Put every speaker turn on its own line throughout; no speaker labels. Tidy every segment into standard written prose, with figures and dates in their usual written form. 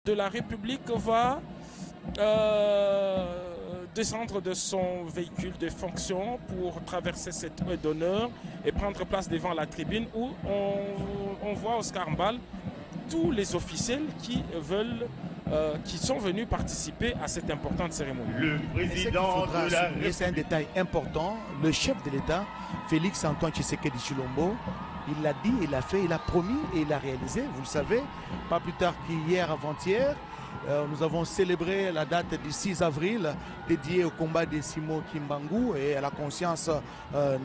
de la République va descendre de son véhicule de fonction pour traverser cette rue d'honneur et prendre place devant la tribune où on voit Oscar Mbal, tous les officiels qui sont venus participer à cette importante cérémonie.
Le président de la République.
C'est un détail important. Le chef de l'État, Félix Antoine Tshisekedi Tshilombo, il l'a dit, il l'a fait, il a promis et il a réalisé. Vous le savez, pas plus tard qu'hier, avant-hier, nous avons célébré la date du 6 avril dédiée au combat des Simo Kimbangu et à la conscience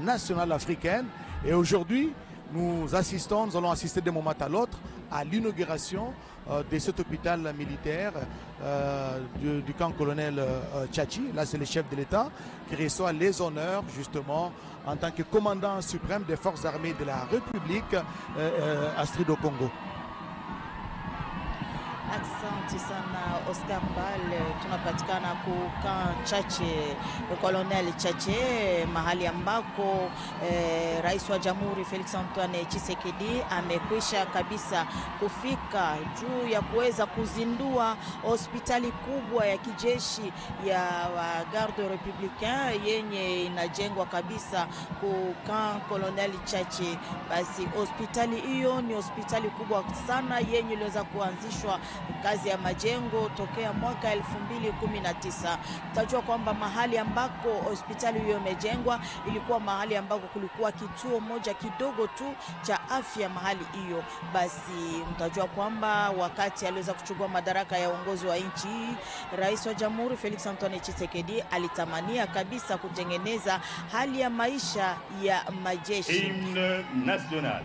nationale africaine. Et aujourd'hui, nous allons assister d'un moment à l'autre à l'inauguration de cet hôpital militaire du camp colonel Tchachi. Là, c'est le chef de l'État qui reçoit les honneurs justement en tant que commandant suprême des forces armées de la République Astrid au Congo.
Asante sana Oscar Mbal, tunapatikana kukaa Chache, Colonel Chache, mahali ambako Rais wa Jamhuri Felix Antoine Tshisekedi amekwisha kabisa kufika juu ya kuweza kuzindua hospitali kubwa ya kijeshi ya Garde Republicain yenye inajengwa kabisa kukaa Colonel Chache. Basi hospitali hiyo ni hospitali kubwa sana yenye iliweza kuanzishwa kazi ya majengo tokea mwaka 2019. Tutajua kwamba mahali ambako hospitali hiyo imejengwa ilikuwa mahali ambako kulikuwa kituo moja kidogo tu cha afya mahali hiyo. Basi mtajua kwamba wakati aliweza kuchukua madaraka ya uongozi wa nchi hii, Rais wa Jamhuri Felix Antoine Tshisekedi alitamania kabisa kutengeneza hali ya maisha ya majeshi.
Hymne national.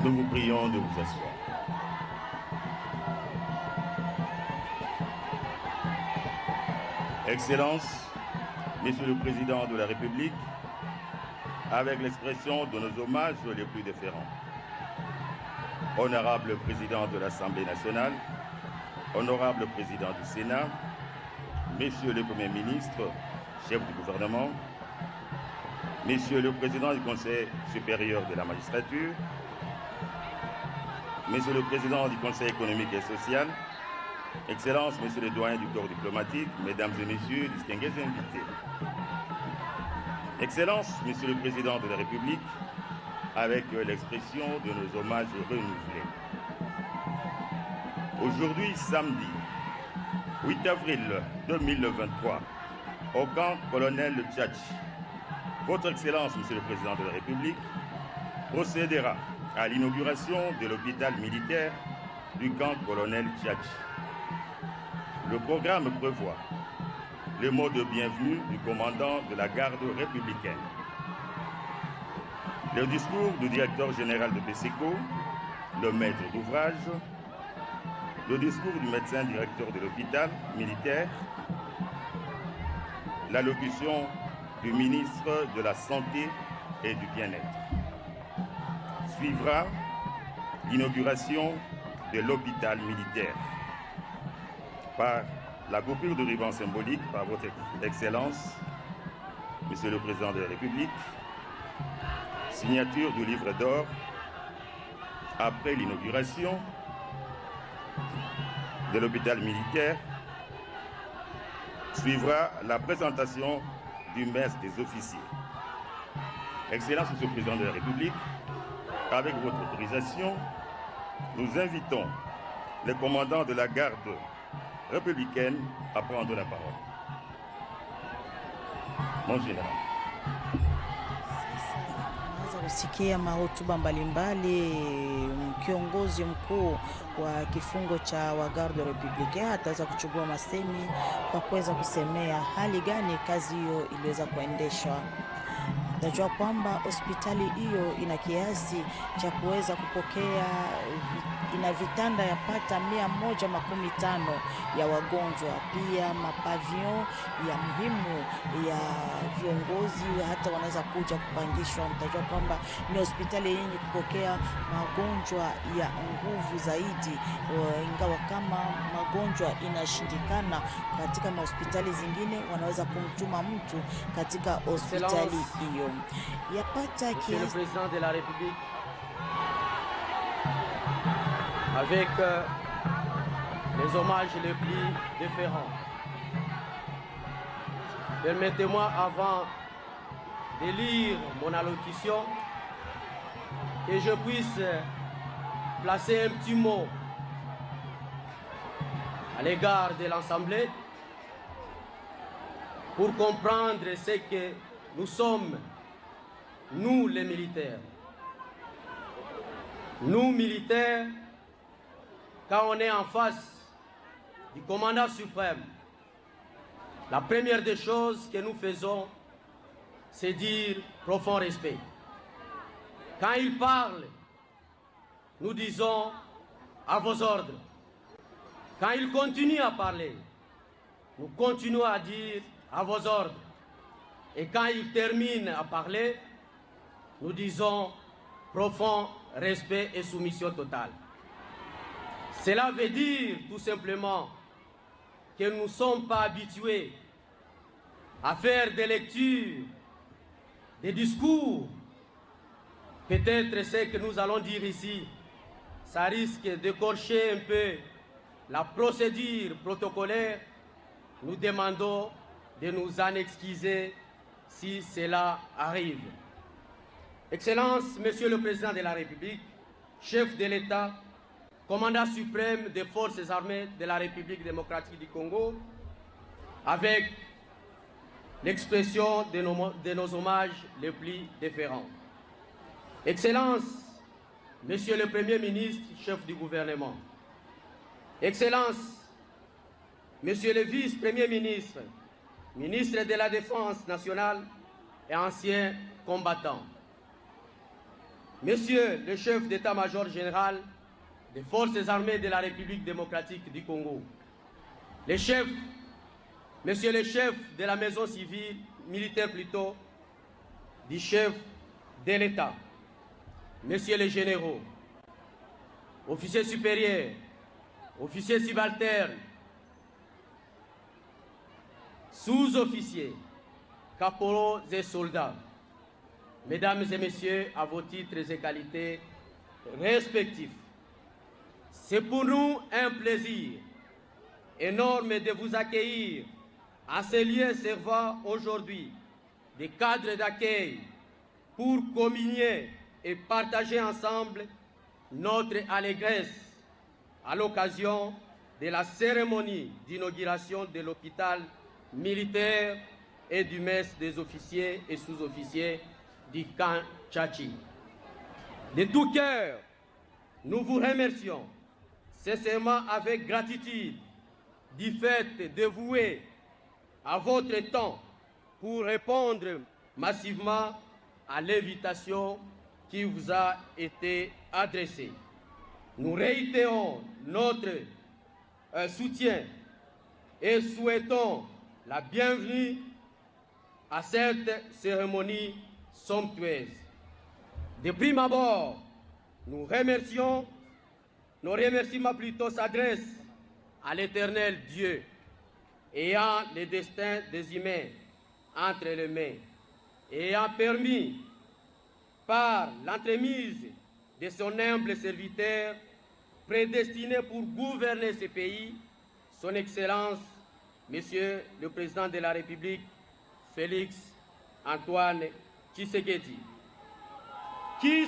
Nous vous prions de vous asseoir. Excellences, Monsieur le Président de la République, avec l'expression de nos hommages les plus déférents. Honorable Président de l'Assemblée nationale, Honorable Président du Sénat, Messieurs le Premier ministre, chef du gouvernement, Messieurs le Président du Conseil supérieur de la magistrature, Monsieur le Président du Conseil économique et social, Excellences, Messieurs les doyens du corps diplomatique, Mesdames et Messieurs, distingués invités. Excellences, Monsieur le Président de la République, avec l'expression de nos hommages renouvelés. Aujourd'hui, samedi, 8 avril 2023, au camp colonel Tchachi, Votre Excellence, Monsieur le Président de la République, procédera à l'inauguration de l'hôpital militaire du camp colonel Tchachi. Le programme prévoit le mot de bienvenue du commandant de la garde républicaine, le discours du directeur général de BESECO, le maître d'ouvrage, le discours du médecin directeur de l'hôpital militaire, l'allocution du ministre de la Santé et du Bien-être. Suivra l'inauguration de l'hôpital militaire par la coupure de ruban symbolique par votre Excellence, Monsieur le Président de la République, signature du livre d'or après l'inauguration de l'hôpital militaire, suivra la présentation du mess des officiers. Excellence, Monsieur le Président de la République, avec votre autorisation, nous invitons le commandant de la garde républicaine à prendre la parole. Mon général.
Sasa kusikia mahotuba mbalimbali, kiongozi mkuu wa kifungo cha Wagarde Republicain ataweza kuchukua masemi kwa kuweza kusemea hali gani kazi hiyo iliweza kuendeshwa. Najua kwamba hospitali hiyo ina kiasi cha kuweza kupokea, ina vitanda yapata 115 ya wagonjwa, pia mapavion ya muhimu ya viongozi hata wanaweza kuja kupangishwa. Mtajua kwamba ni hospitali yenye kupokea magonjwa ya nguvu zaidi, ingawa kama magonjwa inashindikana katika hospitali zingine, wanaweza kumtuma mtu katika hospitali hiyo.
Monsieur le Président de la République, avec les hommages les plus différents, permettez-moi, avant de lire mon allocution, que je puisse placer un petit mot à l'égard de l'Assemblée pour comprendre ce que nous sommes, nous les militaires. Nous militaires, quand on est en face du commandant suprême, la première des choses que nous faisons, c'est dire profond respect. Quand il parle, nous disons à vos ordres. Quand il continue à parler, nous continuons à dire à vos ordres. Et quand il termine à parler, nous disons profond respect et soumission totale. Cela veut dire tout simplement que nous ne sommes pas habitués à faire des lectures, des discours. Peut-être ce que nous allons dire ici, ça risque d'écorcher un peu la procédure protocolaire. Nous demandons de nous en excuser si cela arrive. Excellence, Monsieur le Président de la République, chef de l'État, commandant suprême des forces armées de la République démocratique du Congo, avec l'expression de nos hommages les plus différents. Excellence, Monsieur le Premier ministre, chef du gouvernement. Excellence, Monsieur le vice-premier ministre, ministre de la Défense nationale et ancien combattant. Monsieur le chef d'état-major général des forces armées de la République démocratique du Congo. Les chefs, Monsieur le chef de la maison civile, militaire plutôt, du chef de l'État. Messieurs les généraux, officiers supérieurs, officiers subalternes, sous-officiers, caporaux et soldats, Mesdames et Messieurs, à vos titres et qualités respectifs, c'est pour nous un plaisir énorme de vous accueillir à ces lieux servant aujourd'hui des cadres d'accueil pour communier et partager ensemble notre allégresse à l'occasion de la cérémonie d'inauguration de l'hôpital militaire et du mess des officiers et sous-officiers du camp Tchachi. De tout cœur, nous vous remercions sincèrement avec gratitude du fait de vouer à votre temps pour répondre massivement à l'invitation qui vous a été adressée. Nous réitérons notre soutien et souhaitons la bienvenue à cette cérémonie somptueuse. De prime abord, nos remerciements plutôt s'adressent à l'Éternel Dieu, ayant le destin des humains entre les mains, ayant permis, par l'entremise de son humble serviteur, prédestiné pour gouverner ce pays, son Excellence, Monsieur le Président de la République, Félix Antoine Tshisekedi. Qui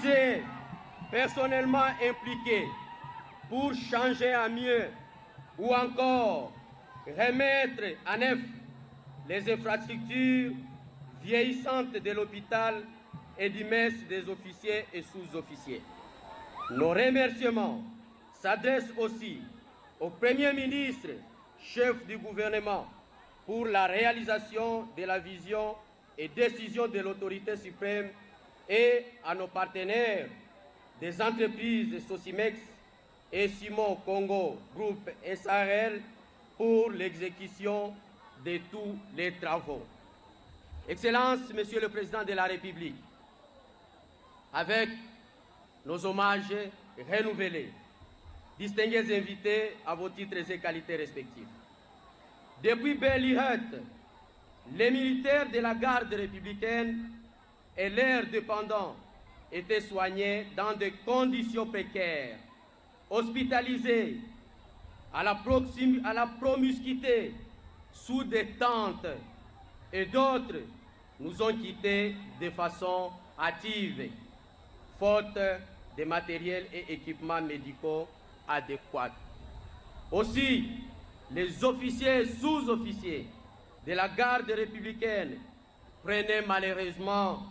s'est personnellement impliqué pour changer à mieux ou encore remettre à neuf les infrastructures vieillissantes de l'hôpital et du mess des officiers et sous-officiers. Nos remerciements s'adressent aussi au Premier ministre, chef du gouvernement, pour la réalisation de la vision et décision de l'autorité suprême et à nos partenaires des entreprises Sosimex et Simon Congo Groupe SARL pour l'exécution de tous les travaux. Excellences, Monsieur le Président de la République, avec nos hommages renouvelés, distingués invités à vos titres et qualités respectifs. Depuis Bellihut, les militaires de la garde républicaine et leurs dépendants étaient soignés dans des conditions précaires, hospitalisés à la promiscuité sous des tentes, et d'autres nous ont quittés de façon hâtive, faute de matériel et équipements médicaux adéquats. Aussi, les officiers et sous-officiers de la garde républicaine prenaient malheureusement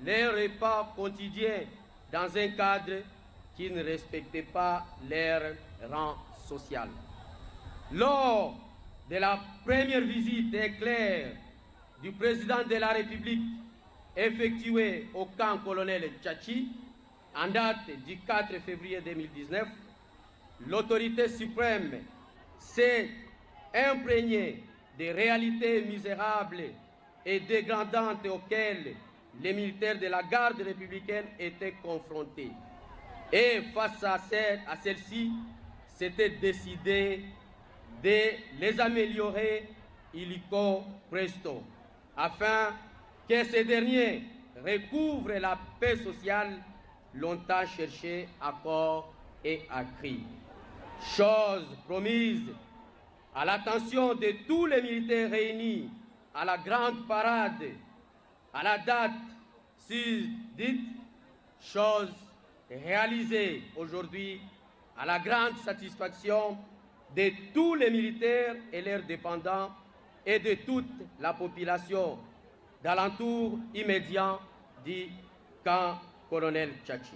leurs repas quotidiens dans un cadre qui ne respectait pas leur rang social. Lors de la première visite éclair du président de la République effectuée au camp colonel Tchachi, en date du 4 février 2019, l'autorité suprême s'est imprégnée des réalités misérables et dégradantes auxquelles les militaires de la garde républicaine étaient confrontés. Et face à celle-ci, c'était décidé de les améliorer illico presto, afin que ces derniers recouvrent la paix sociale longtemps cherchée à corps et à cri. Chose promise à l'attention de tous les militaires réunis à la grande parade, à la date susdite, chose réalisée aujourd'hui à la grande satisfaction de tous les militaires et leurs dépendants et de toute la population d'alentour immédiat du camp colonel Tchachi.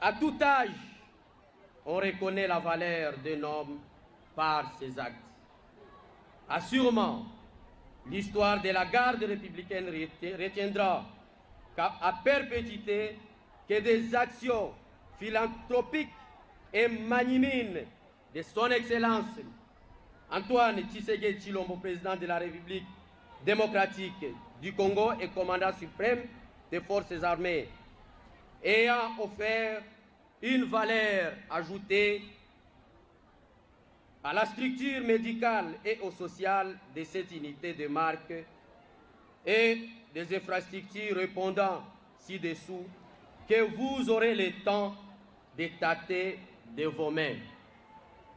À tout âge, on reconnaît la valeur d'un homme par ses actes. Assurément, l'histoire de la garde républicaine retiendra à perpétuité que des actions philanthropiques et magnanimines de son Excellence Antoine Tshisekedi Tshilombo, président de la République démocratique du Congo et commandant suprême des forces armées, ayant offert une valeur ajoutée à la structure médicale et au social de cette unité de marque et des infrastructures répondant ci-dessous que vous aurez le temps de tâter de vos mains.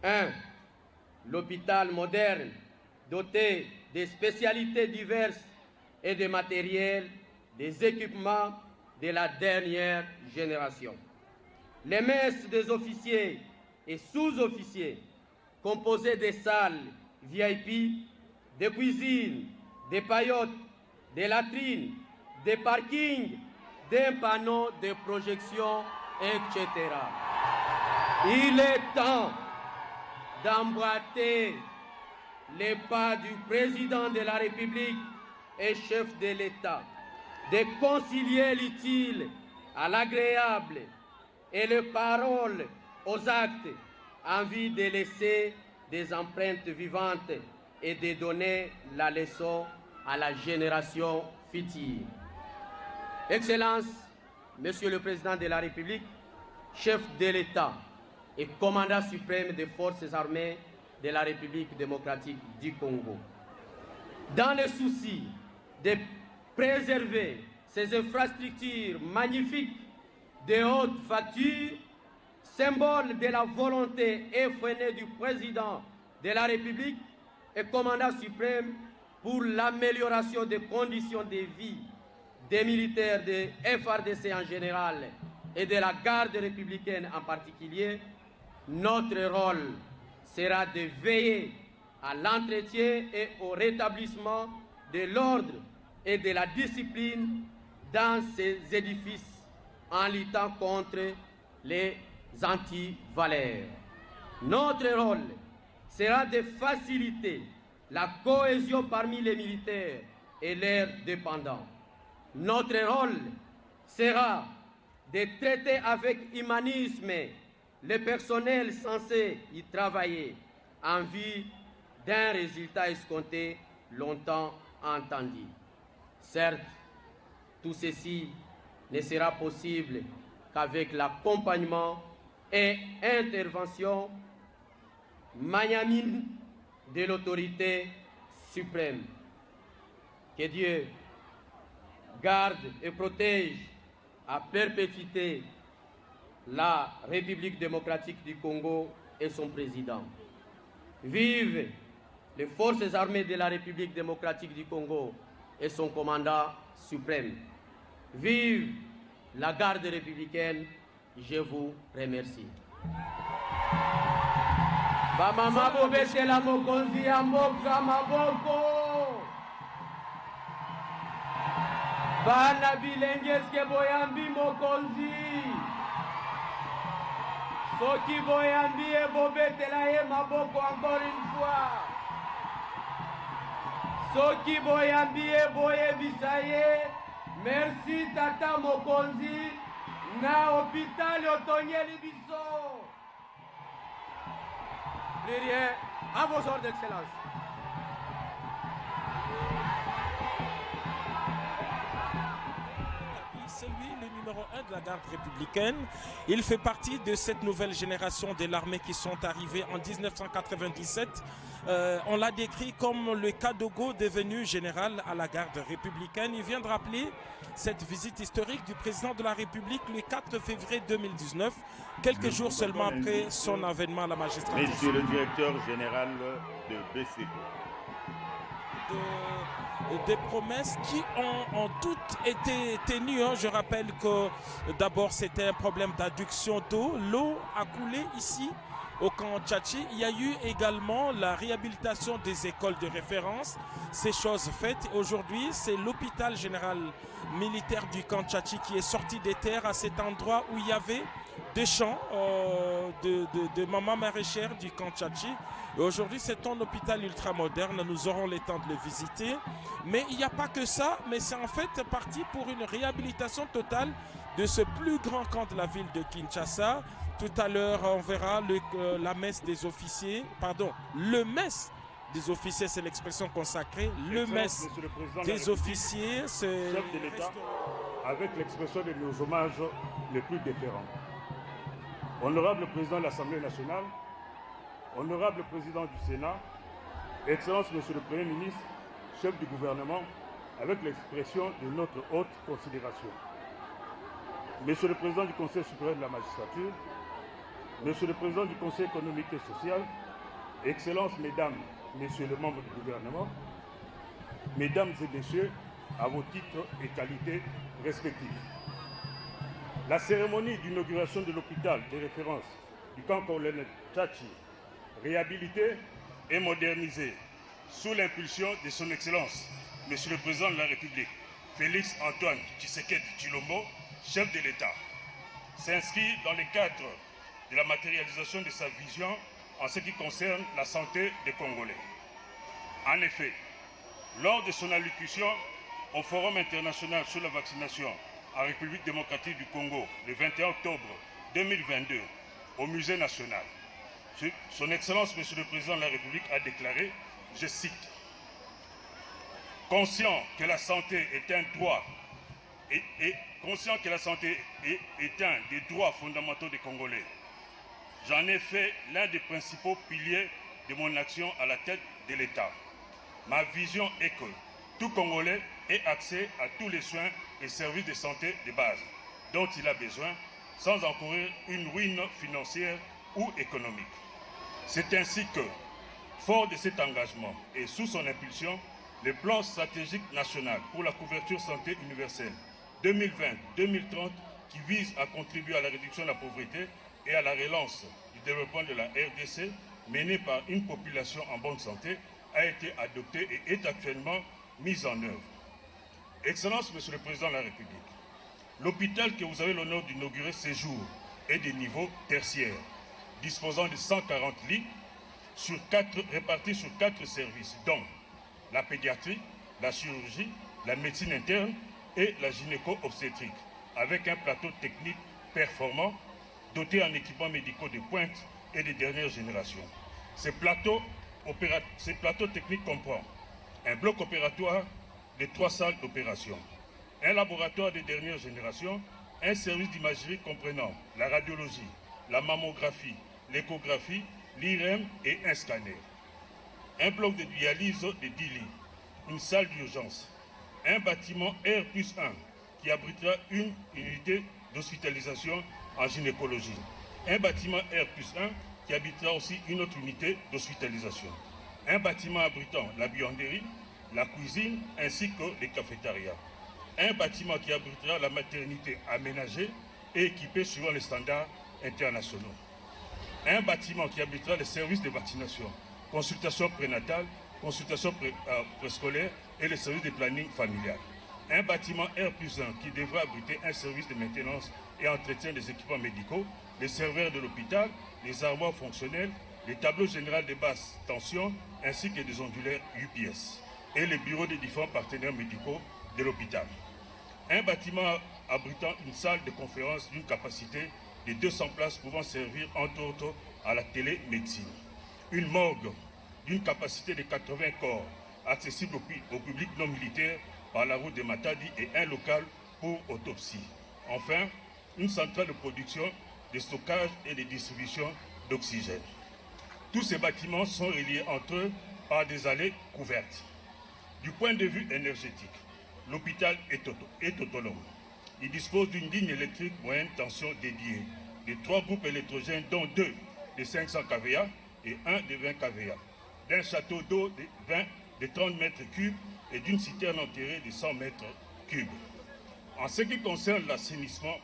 1. L'hôpital moderne doté de spécialités diverses et de matériel, des équipements de la dernière génération. Les messes des officiers et sous-officiers composées de salles VIP, de cuisines, de paillotes, de latrines, de parkings, d'un panneau de projection, etc. Il est temps d'emboîter les pas du président de la République et chef de l'État, de concilier l'utile à l'agréable et les paroles aux actes, en vue de laisser des empreintes vivantes et de donner la leçon à la génération future. Excellence, Monsieur le Président de la République, chef de l'État et commandant suprême des forces armées de la République démocratique du Congo. Dans le souci de préserver ces infrastructures magnifiques de haute facture, symbole de la volonté effrénée du Président de la République et commandant suprême pour l'amélioration des conditions de vie des militaires de FARDC en général et de la garde républicaine en particulier, notre rôle sera de veiller à l'entretien et au rétablissement de l'ordre et de la discipline dans ces édifices en luttant contre les antivaleurs. Notre rôle sera de faciliter la cohésion parmi les militaires et leurs dépendants. Notre rôle sera de traiter avec humanisme le personnel censé y travailler en vue d'un résultat escompté longtemps entendu. Certes, tout ceci ne sera possible qu'avec l'accompagnement et intervention magnanime de l'autorité suprême. Que Dieu garde et protège à perpétuité la République démocratique du Congo et son président. Vive les forces armées de la République démocratique du Congo et son commandant suprême. Vive la garde républicaine, je vous remercie. Bamama bobetela mokonzi ya mboka maboko. Bana bilengeske boyambi mokonzi. Soki boyambi e bobetela ye maboko encore une fois. Soki boyambi e boyebisa ye. Merci tata mokonzi na hôpital otonyeli biso. Plus rien, à vos ordres d'excellence.
C'est lui le numéro 1 de la garde républicaine. Il fait partie de cette nouvelle génération de l'armée qui sont arrivés en 1997. On l'a décrit comme le Kadogo devenu général à la garde républicaine. Il vient de rappeler cette visite historique du président de la République le 4 février 2019, quelques jours seulement après son avènement à la magistrature.
Monsieur le directeur général de BCP.
Des promesses qui ont toutes été tenues. Je rappelle que d'abord c'était un problème d'adduction d'eau. L'eau a coulé ici au camp Tchatchi. Il y a eu également la réhabilitation des écoles de référence. Ces choses faites. Aujourd'hui, c'est l'hôpital général militaire du camp Tchatchi qui est sorti des terres à cet endroit où il y avait des champs de maman maraîchère du camp Tchatchi. Et aujourd'hui, c'est un hôpital ultramoderne. Nous aurons le temps de le visiter. Mais il n'y a pas que ça, mais c'est en fait parti pour une réhabilitation totale de ce plus grand camp de la ville de Kinshasa. Tout à l'heure, on verra la messe des officiers, pardon, le messe des officiers, c'est l'expression consacrée. Le messe des officiers, c'est
chef de l'État, avec l'expression de nos hommages les plus différents. Honorable président de l'Assemblée nationale, honorable président du Sénat, Excellence Monsieur le Premier ministre, chef du gouvernement, avec l'expression de notre haute considération. Monsieur le président du Conseil supérieur de la magistrature, Monsieur le président du Conseil économique et social, Excellences, Mesdames, Messieurs les membres du gouvernement, Mesdames et Messieurs, à vos titres et qualités respectifs. La cérémonie d'inauguration de l'hôpital de référence du camp colonel Tchatchi, réhabilité et modernisé sous l'impulsion de son Excellence, Monsieur le Président de la République, Félix Antoine Tshisekedi Tshilombo, chef de l'État, s'inscrit dans le cadre de la matérialisation de sa vision en ce qui concerne la santé des Congolais. En effet, lors de son allocution au Forum international sur la vaccination en République démocratique du Congo le 21 octobre 2022 au Musée national, son Excellence, Monsieur le Président de la République, a déclaré, je cite, « Conscient que la santé est un droit et conscient que la santé est un des droits fondamentaux des Congolais, j'en ai fait l'un des principaux piliers de mon action à la tête de l'État. Ma vision est que tout Congolais ait accès à tous les soins et services de santé de base dont il a besoin, sans encourir une ruine financière ou économique. C'est ainsi que, fort de cet engagement et sous son impulsion, le plan stratégique national pour la couverture santé universelle 2020-2030, qui vise à contribuer à la réduction de la pauvreté et à la relance du développement de la RDC, mené par une population en bonne santé, a été adopté et est actuellement mis en œuvre. Excellence, Monsieur le Président de la République, l'hôpital que vous avez l'honneur d'inaugurer ce jour est de niveau tertiaire, disposant de 140 lits répartis sur 4 services, dont la pédiatrie, la chirurgie, la médecine interne et la gynéco-obstétrique, avec un plateau technique performant, doté en équipements médicaux de pointe et de dernière génération. Ces plateaux techniques comprennent un bloc opératoire de 3 salles d'opération, un laboratoire de dernière génération, un service d'imagerie comprenant la radiologie, la mammographie, l'échographie, l'IRM et un scanner, un bloc de dialyse de 10 lits, une salle d'urgence, un bâtiment R+1 qui abritera une unité d'hospitalisation en gynécologie, un bâtiment R+1 qui abritera aussi une autre unité d'hospitalisation, un bâtiment abritant la buanderie, la cuisine ainsi que les cafétérias, un bâtiment qui abritera la maternité aménagée et équipée suivant les standards internationaux, un bâtiment qui abritera les services de vaccination, consultation prénatale, consultation préscolaire et les services de planning familial, un bâtiment R+1 qui devra abriter un service de maintenance et entretien des équipements médicaux, les serveurs de l'hôpital, les armoires fonctionnelles, les tableaux généraux de basse tension ainsi que des ondulaires UPS et les bureaux des différents partenaires médicaux de l'hôpital. Un bâtiment abritant une salle de conférence d'une capacité de 200 places pouvant servir entre autres à la télémédecine. Une morgue d'une capacité de 80 corps accessible au public non militaire par la route de Matadi et un local pour autopsie. Enfin, une centrale de production, de stockage et de distribution d'oxygène. Tous ces bâtiments sont reliés entre eux par des allées couvertes. Du point de vue énergétique, l'hôpital est autonome. Il dispose d'une ligne électrique moyenne tension dédiée, de 3 groupes électrogènes dont 2 de 500 kVA et 1 de 20 kVA, d'un château d'eau de 30 mètres cubes et d'une citerne enterrée de 100 mètres cubes. En ce qui concerne l'assainissement,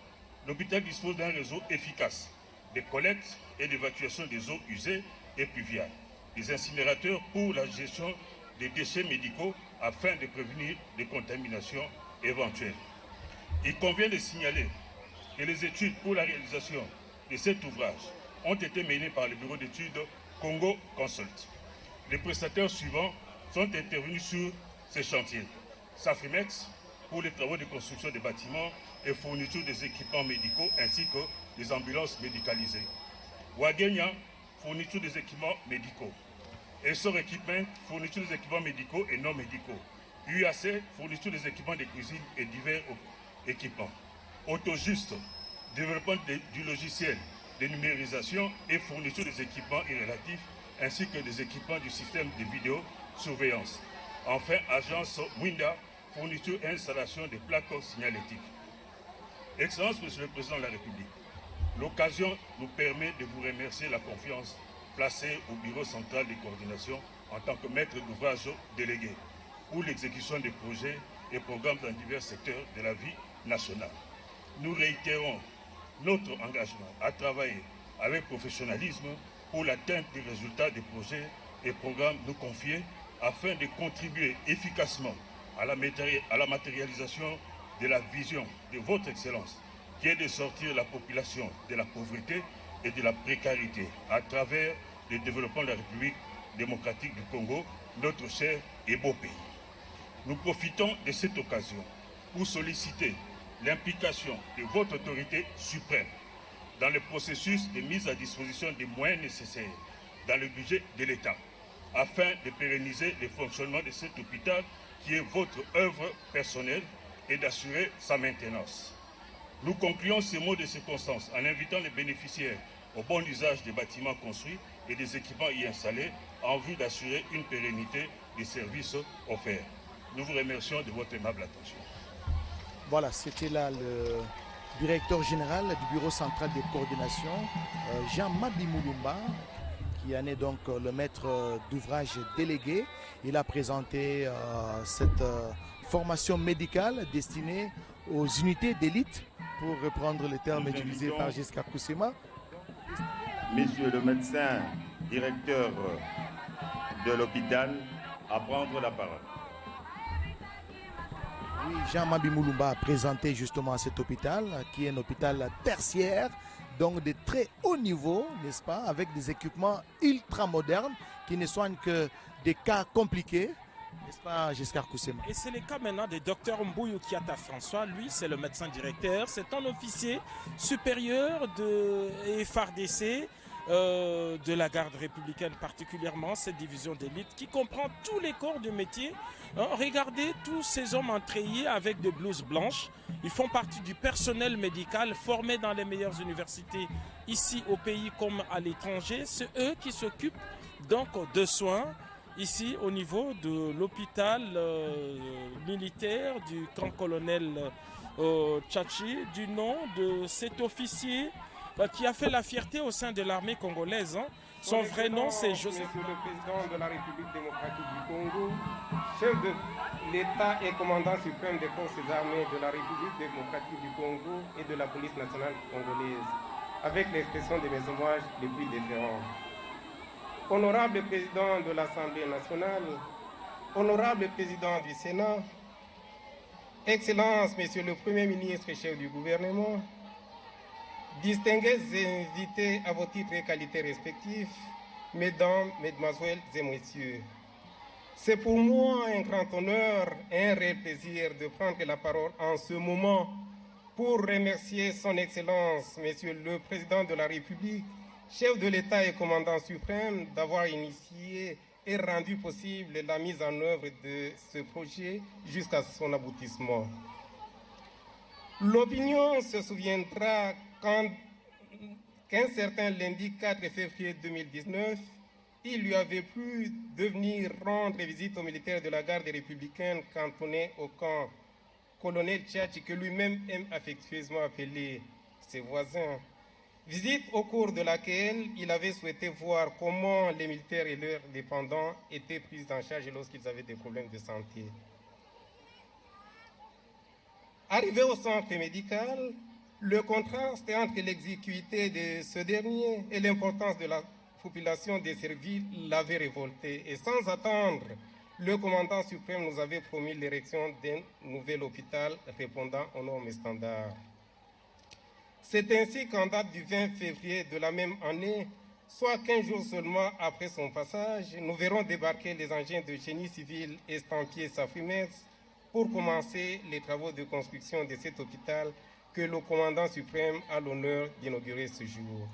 l'hôpital dispose d'un réseau efficace de collecte et d'évacuation des eaux usées et pluviales, des incinérateurs pour la gestion des déchets médicaux afin de prévenir des contaminations éventuelles. Il convient de signaler que les études pour la réalisation de cet ouvrage ont été menées par le bureau d'études Congo Consult. Les prestataires suivants sont intervenus sur ces chantiers. Safrimex pour les travaux de construction des bâtiments et fourniture des équipements médicaux ainsi que des ambulances médicalisées. Wagenya, fourniture des équipements médicaux. Essor Equipment, fourniture des équipements médicaux et non médicaux. UAC, fourniture des équipements de cuisine et divers équipements. Autojuste, développement du logiciel de numérisation et fourniture des équipements irrélatifs ainsi que des équipements du système de vidéosurveillance. Enfin, agence Winda, fourniture et installation des plaques signalétiques. Excellence, Monsieur le Président de la République, l'occasion nous permet de vous remercier la confiance placée au Bureau central de coordination en tant que maître d'ouvrage délégué pour l'exécution des projets et programmes dans divers secteurs de la vie nationale. Nous réitérons notre engagement à travailler avec professionnalisme pour l'atteinte des résultats des projets et programmes nous confiés afin de contribuer efficacement à la matérialisation de la vision de votre Excellence, qui est de sortir la population de la pauvreté et de la précarité à travers le développement de la République démocratique du Congo, notre cher et beau pays. Nous profitons de cette occasion pour solliciter l'implication de votre autorité suprême dans le processus de mise à disposition des moyens nécessaires dans le budget de l'État, afin de pérenniser le fonctionnement de cet hôpital qui est votre œuvre personnelle et d'assurer sa maintenance. Nous concluons ces mots de circonstance en invitant les bénéficiaires au bon usage des bâtiments construits et des équipements y installés en vue d'assurer une pérennité des services offerts. Nous vous remercions de votre aimable attention.
Voilà, c'était là le directeur général du Bureau central de coordination, Jean Mabi Moulumba, qui en est donc le maître d'ouvrage délégué. Il a présenté cette formation médicale destinée aux unités d'élite, pour reprendre le terme utilisé par Giscard Koussima.
Monsieur le médecin directeur de l'hôpital, à prendre la parole.
Oui, Jean Mabi Moulumba a présenté justement cet hôpital, qui est un hôpital tertiaire, donc de très haut niveau, n'est-ce pas, avec des équipements ultra modernes qui ne soignent que des cas compliqués, n'est-ce pas, Giscard Koussima?
Et c'est le cas maintenant de Dr Mbouyou Kiata François. Lui, c'est le médecin directeur. C'est un officier supérieur de FARDC, de la garde républicaine, particulièrement cette division d'élite qui comprend tous les corps de métier. Regardez tous ces hommes entrayés avec des blouses blanches. Ils font partie du personnel médical formé dans les meilleures universités ici au pays comme à l'étranger. C'est eux qui s'occupent donc de soins ici au niveau de l'hôpital militaire du camp colonel Tchachi, du nom de cet officier qui a fait la fierté au sein de l'armée congolaise. Son vrai nom, c'est Joseph.
Monsieur le Président de la République démocratique du Congo, chef de l'État et commandant suprême des forces armées de la République démocratique du Congo et de la police nationale congolaise, avec l'expression de mes hommages les plus déférents. Honorable Président de l'Assemblée nationale, honorable Président du Sénat, Excellences, Monsieur le Premier ministre et chef du gouvernement, distingués invités à vos titres et qualités respectifs, Mesdames, Mesdemoiselles et Messieurs, c'est pour moi un grand honneur et un réel plaisir de prendre la parole en ce moment pour remercier Son Excellence, Monsieur le Président de la République, chef de l'État et commandant suprême, d'avoir initié et rendu possible la mise en œuvre de ce projet jusqu'à son aboutissement. L'opinion se souviendra qu'un certain lundi 4 février 2019, il lui avait plu de venir rendre visite aux militaires de la garde républicaine cantonnés au camp colonel Tchachi, que lui-même aime affectueusement appeler ses voisins. Visite au cours de laquelle il avait souhaité voir comment les militaires et leurs dépendants étaient pris en charge lorsqu'ils avaient des problèmes de santé. Arrivé au centre médical, le contraste entre l'exiguïté de ce dernier et l'importance de la population desservie l'avait révolté. Et sans attendre, le commandant suprême nous avait promis l'érection d'un nouvel hôpital répondant aux normes standards. C'est ainsi qu'en date du 20 février de la même année, soit 15 jours seulement après son passage, nous verrons débarquer les engins de génie civil estampillés Safrimex pour commencer les travaux de construction de cet hôpital que le commandant suprême a l'honneur d'inaugurer ce jour.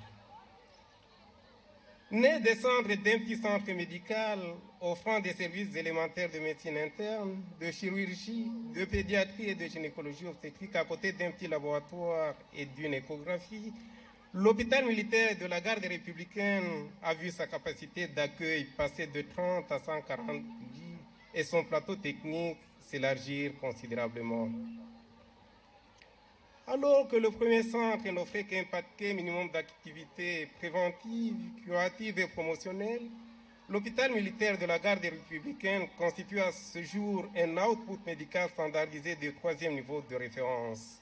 Né des cendres d'un petit centre médical offrant des services élémentaires de médecine interne, de chirurgie, de pédiatrie et de gynécologie obstétrique à côté d'un petit laboratoire et d'une échographie, l'hôpital militaire de la garde républicaine a vu sa capacité d'accueil passer de 30 à 140 lits et son plateau technique s'élargir considérablement. Alors que le premier centre n'offrait qu'un paquet minimum d'activités préventives, curatives et promotionnelles, l'hôpital militaire de la garde républicaine constitue à ce jour un output médical standardisé de 3e niveau de référence.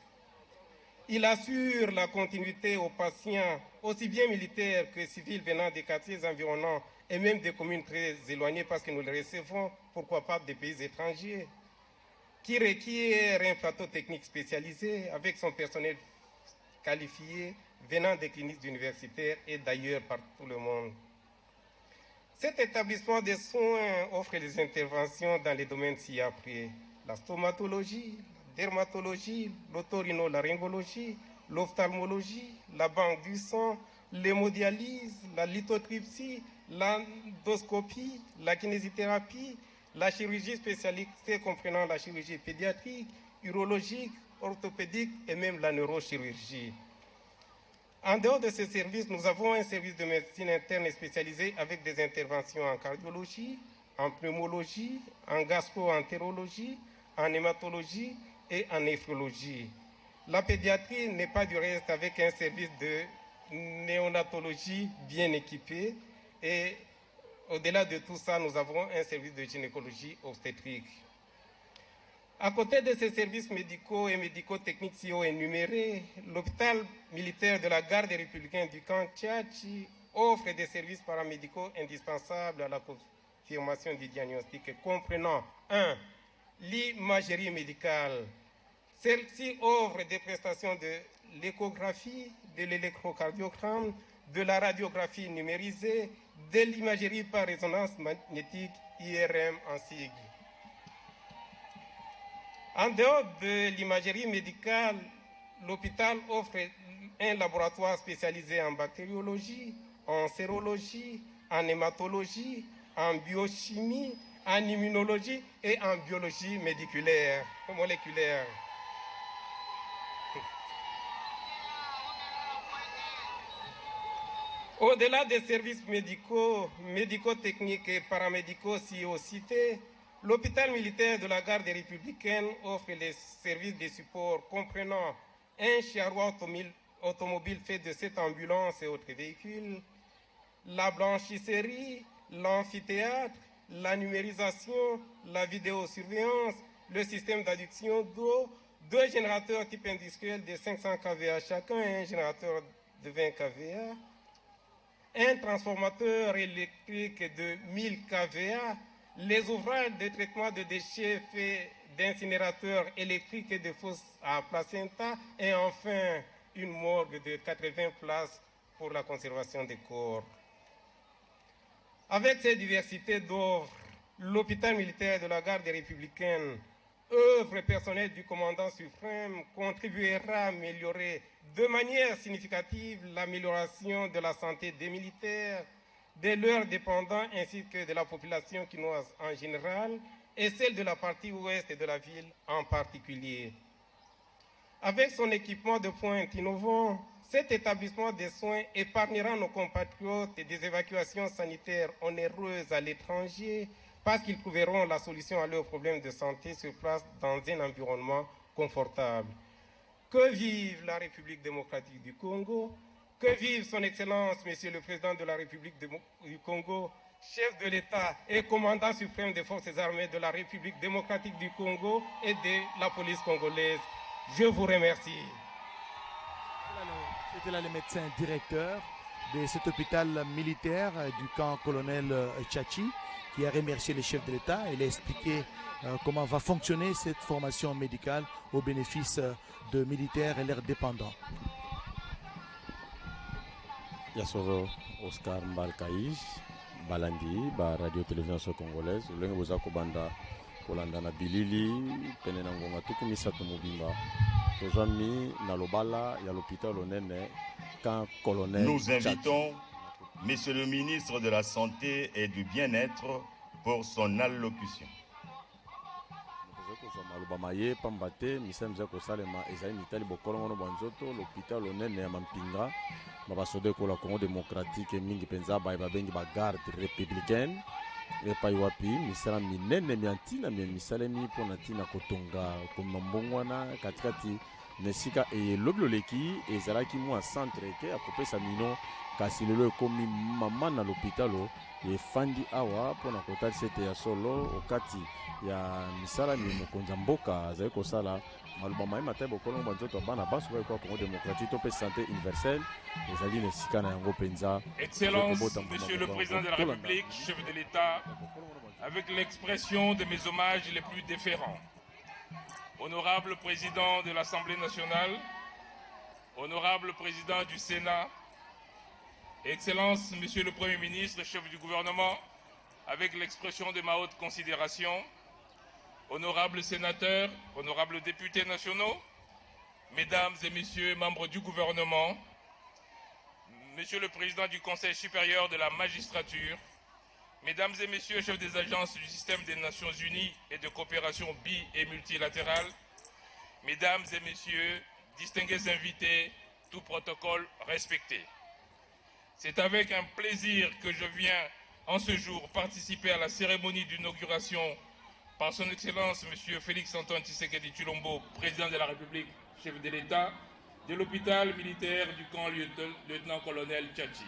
Il assure la continuité aux patients, aussi bien militaires que civils venant des quartiers environnants et même des communes très éloignées parce que nous les recevons, pourquoi pas des pays étrangers, qui requiert un plateau technique spécialisé avec son personnel qualifié venant des cliniques universitaires et d'ailleurs par tout le monde. Cet établissement de soins offre des interventions dans les domaines ci-après: la stomatologie, la dermatologie, l'otorhinolaryngologie, l'ophtalmologie, la banque du sang, l'hémodialyse, la lithotripsie, l'endoscopie, la kinésithérapie, la chirurgie spécialisée comprenant la chirurgie pédiatrique, urologique, orthopédique et même la neurochirurgie. En dehors de ces services, nous avons un service de médecine interne spécialisé avec des interventions en cardiologie, en pneumologie, en gastro-entérologie, en hématologie et en néphrologie. La pédiatrie n'est pas du reste avec un service de néonatologie bien équipé et au-delà de tout ça, nous avons un service de gynécologie obstétrique. À côté de ces services médicaux et médico-techniques si haut énumérés, l'hôpital militaire de la garde des Républicains du camp Tchatchi offre des services paramédicaux indispensables à la confirmation du diagnostic, comprenant 1. L'imagerie médicale. Celle-ci offre des prestations de l'échographie, de l'électrocardiogramme, de la radiographie numérisée, de l'imagerie par résonance magnétique IRM en sigle. En dehors de l'imagerie médicale, l'hôpital offre un laboratoire spécialisé en bactériologie, en sérologie, en hématologie, en biochimie, en immunologie et en biologie moléculaire. Au-delà des services médicaux, médico-techniques et paramédicaux si haut cités, l'hôpital militaire de la garde des Républicaines offre les services de support comprenant un charroi automobile fait de 7 ambulances et autres véhicules, la blanchisserie, l'amphithéâtre, la numérisation, la vidéosurveillance, le système d'adduction d'eau, 2 générateurs type industriel de 500 kVA chacun et un générateur de 20 kVA, un transformateur électrique de 1000 kVA, les ouvrages de traitement de déchets faits d'incinérateurs électriques et de fosses à placenta, et enfin une morgue de 80 places pour la conservation des corps. Avec cette diversité d'offres, l'hôpital militaire de la garde des Républicaines, œuvre personnelle du commandant suprême, contribuera à améliorer de manière significative l'amélioration de la santé des militaires, de leurs dépendants ainsi que de la population quinoise en général et celle de la partie ouest de la ville en particulier. Avec son équipement de pointe innovant, cet établissement de soins épargnera nos compatriotes des évacuations sanitaires onéreuses à l'étranger parce qu'ils trouveront la solution à leurs problèmes de santé sur place dans un environnement confortable. Que vive la République démocratique du Congo! Que vive son Excellence, Monsieur le Président de la République du Congo, chef de l'État et commandant suprême des forces armées de la République démocratique du Congo et de la police congolaise. Je vous remercie.
C'était là le médecin directeur de cet hôpital militaire du camp colonel Tchatchi qui a remercié le chef de l'État. Il a expliqué comment va fonctionner cette formation médicale au bénéfice de militaires et leurs dépendants.
Yasoro Oscar Mbalkaïj, Balandi, radio-télévision congolaise, le Ngozako Banda, Kolanda na Bilili, Penenangonga, Tukumisato Mobimba, Tozami, Nalobala, ya l'hôpital Onene, camp colonel.
Nous invitons Monsieur le ministre de la Santé et du Bien-être pour son allocution.
Malubamaye, Pambate, Missemze Kosalema, Ezaï Mitali Bokolongo Banzoto, l'hôpital Onene ya Mampinga, Babasode ko la Congo démocratique mingi penza ba bengi ba garde républicaine et paiwapi misala minene miantina misalemi pona tina kotonga komambongwana katikati nesika e lobloleki ezalaki mwa centre ke akopesa mino kasi lelo ekomi mama na l'hôpital e fandi awa pona kotalisa ete ya solo okati ya misala mi mokonza mboka azali kosala maluba mai matai bokolongo banzoto bana baso ba ko Congo démocratique to pe santé universelle ezali na sika na yango penza.
Excellence, Monsieur le Président de la République, chef de l'État, avec l'expression de mes hommages les plus déférents. Honorable Président de l'Assemblée nationale, Honorable Président du Sénat, Excellence, Monsieur le Premier ministre, chef du gouvernement, avec l'expression de ma haute considération, honorables sénateurs, honorables députés nationaux, mesdames et messieurs membres du gouvernement, Monsieur le Président du Conseil supérieur de la magistrature, mesdames et messieurs chefs des agences du système des Nations Unies et de coopération bi- et multilatérale, Mesdames et messieurs, distingués invités, tout protocole respecté. C'est avec un plaisir que je viens en ce jour participer à la cérémonie d'inauguration par son Excellence M. Félix-Antoine Tshisekedi Tshilombo, président de la République, chef de l'État, de l'hôpital militaire du camp lieutenant-colonel Tchatchi.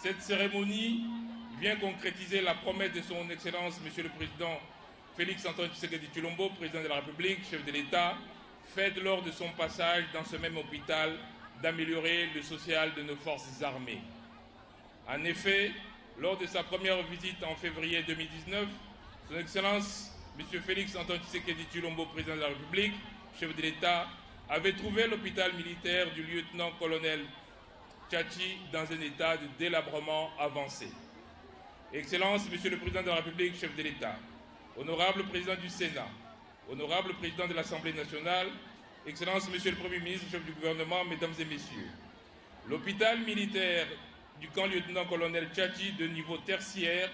Cette cérémonie vient concrétiser la promesse de son Excellence M. le Président Félix-Antoine Tshisekedi Tshilombo, président de la République, chef de l'État, faite lors de son passage dans ce même hôpital d'améliorer le social de nos forces armées. En effet, lors de sa première visite en février 2019, son Excellence M. Félix-Antoine Tshisekedi Tshilombo, président de la République, chef de l'État, avait trouvé l'hôpital militaire du lieutenant-colonel Tchatchi dans un état de délabrement avancé. Excellence, Monsieur le Président de la République, chef de l'État, honorable Président du Sénat, honorable Président de l'Assemblée nationale, Excellence, Monsieur le Premier ministre, chef du gouvernement, Mesdames et Messieurs, l'hôpital militaire du camp lieutenant-colonel Tchatchi de niveau tertiaire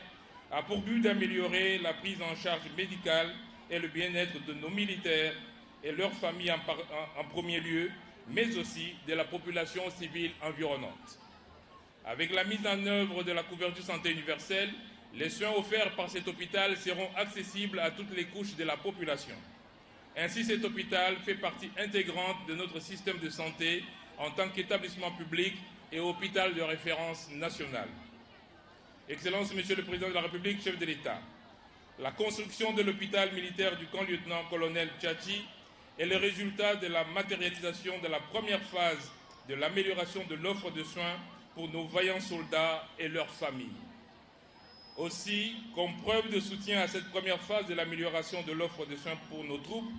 a pour but d'améliorer la prise en charge médicale et le bien-être de nos militaires et leurs familles en premier lieu, mais aussi de la population civile environnante. Avec la mise en œuvre de la couverture santé universelle, les soins offerts par cet hôpital seront accessibles à toutes les couches de la population. Ainsi, cet hôpital fait partie intégrante de notre système de santé en tant qu'établissement public et hôpital de référence national. Excellence, Monsieur le Président de la République, chef de l'État, la construction de l'hôpital militaire du camp lieutenant-colonel Tchatchi est le résultat de la matérialisation de la première phase de l'amélioration de l'offre de soins pour nos vaillants soldats et leurs familles. Aussi, comme preuve de soutien à cette première phase de l'amélioration de l'offre de soins pour nos troupes,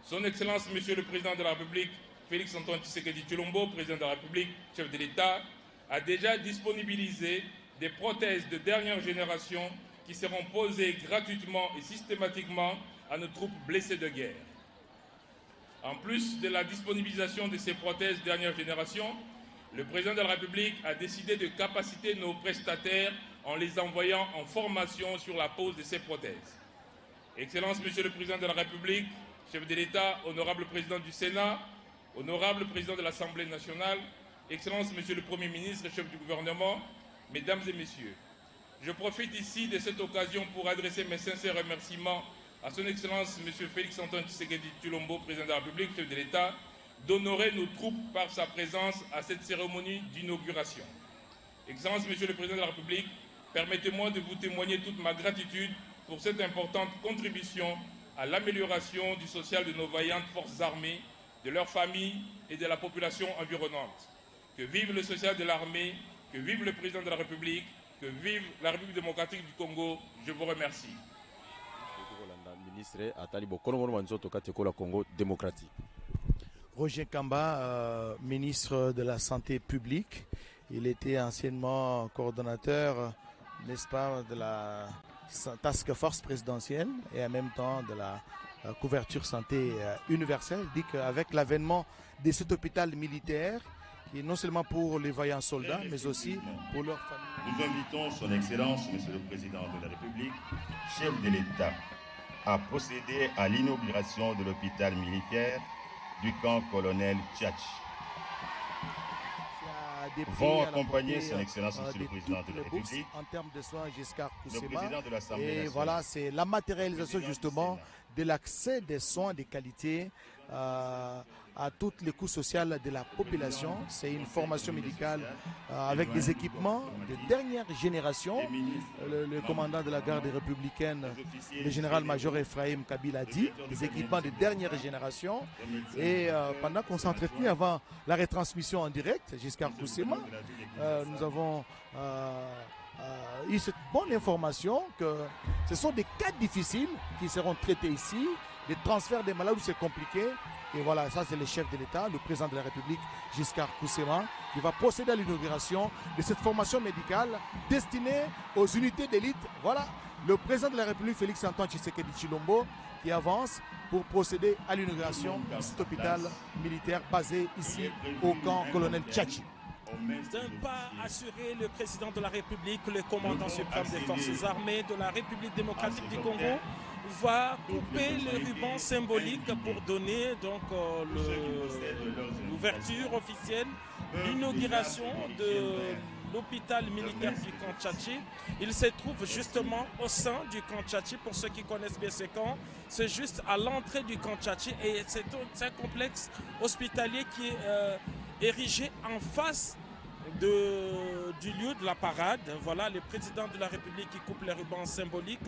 son Excellence Monsieur le Président de la République, Félix-Antoine Tshisekedi Tshilombo, Président de la République, chef de l'État, a déjà disponibilisé des prothèses de dernière génération qui seront posées gratuitement et systématiquement à nos troupes blessées de guerre. En plus de la disponibilisation de ces prothèses dernière génération, le Président de la République a décidé de capaciter nos prestataires en les envoyant en formation sur la pose de ces prothèses. Excellence, Monsieur le Président de la République, chef de l'État, honorable Président du Sénat, honorable Président de l'Assemblée nationale, Excellence, Monsieur le Premier ministre et chef du gouvernement, Mesdames et Messieurs, je profite ici de cette occasion pour adresser mes sincères remerciements à son Excellence M. Félix-Antoine Tshisekedi Tshilombo, Président de la République, chef de l'État, d'honorer nos troupes par sa présence à cette cérémonie d'inauguration. Excellence, Monsieur le Président de la République, permettez-moi de vous témoigner toute ma gratitude pour cette importante contribution à l'amélioration du social de nos vaillantes forces armées, de leurs familles et de la population environnante. Que vive le social de l'armée, que vive le Président de la République, que vive la République démocratique du Congo. Je vous remercie.
Roger Kamba, ministre de la Santé publique, il était anciennement coordonnateur, n'est-ce pas, de la task force présidentielle et en même temps de la couverture santé universelle. Il dit qu'avec l'avènement de cet hôpital militaire, qui est non seulement pour les vaillants soldats, mais aussi pour leurs familles.
Nous invitons son Excellence, Monsieur le Président de la République, chef de l'État, à procéder à l'inauguration de l'hôpital militaire du camp colonel Tchatchi. Vont accompagner son Excellence, Monsieur le Président de la République,
en termes de soins jusqu'à
le Président de l'Assemblée nationale.
Et voilà, c'est la matérialisation justement de l'accès des soins de qualité à toutes les couches sociales de la population. C'est une formation médicale avec des équipements de dernière génération. Le commandant de la garde républicaine, le général-major Ephraim Kabila, a dit des équipements de dernière génération. Et pendant qu'on s'entretenait avant la retransmission en direct jusqu'à Koussema, nous avons eu cette bonne information que ce sont des cas difficiles qui seront traités ici. Les transferts des malades, c'est compliqué. Et voilà, ça c'est le chef de l'État, le président de la République, Giscard Koussema, qui va procéder à l'inauguration de cette formation médicale destinée aux unités d'élite. Voilà, le président de la République, Félix-Antoine Tshisekedi Tshilombo, qui avance pour procéder à l'inauguration de cet hôpital militaire basé ici au camp colonel Tchatchi.
d'un pas assurer le président de la République, le commandant suprême des forces armées de la République démocratique du Congo, va couper le ruban symbolique pour donner donc l'ouverture officielle, l'inauguration de l'hôpital militaire du camp Tchatchi. Il se trouve justement au sein du camp Tchatchi. Pour ceux qui connaissent bien ce camp, c'est juste à l'entrée du camp Tchatchi et c'est un complexe hospitalier qui est érigé en face du lieu de la parade. Voilà le président de la République qui coupe les rubans symboliques.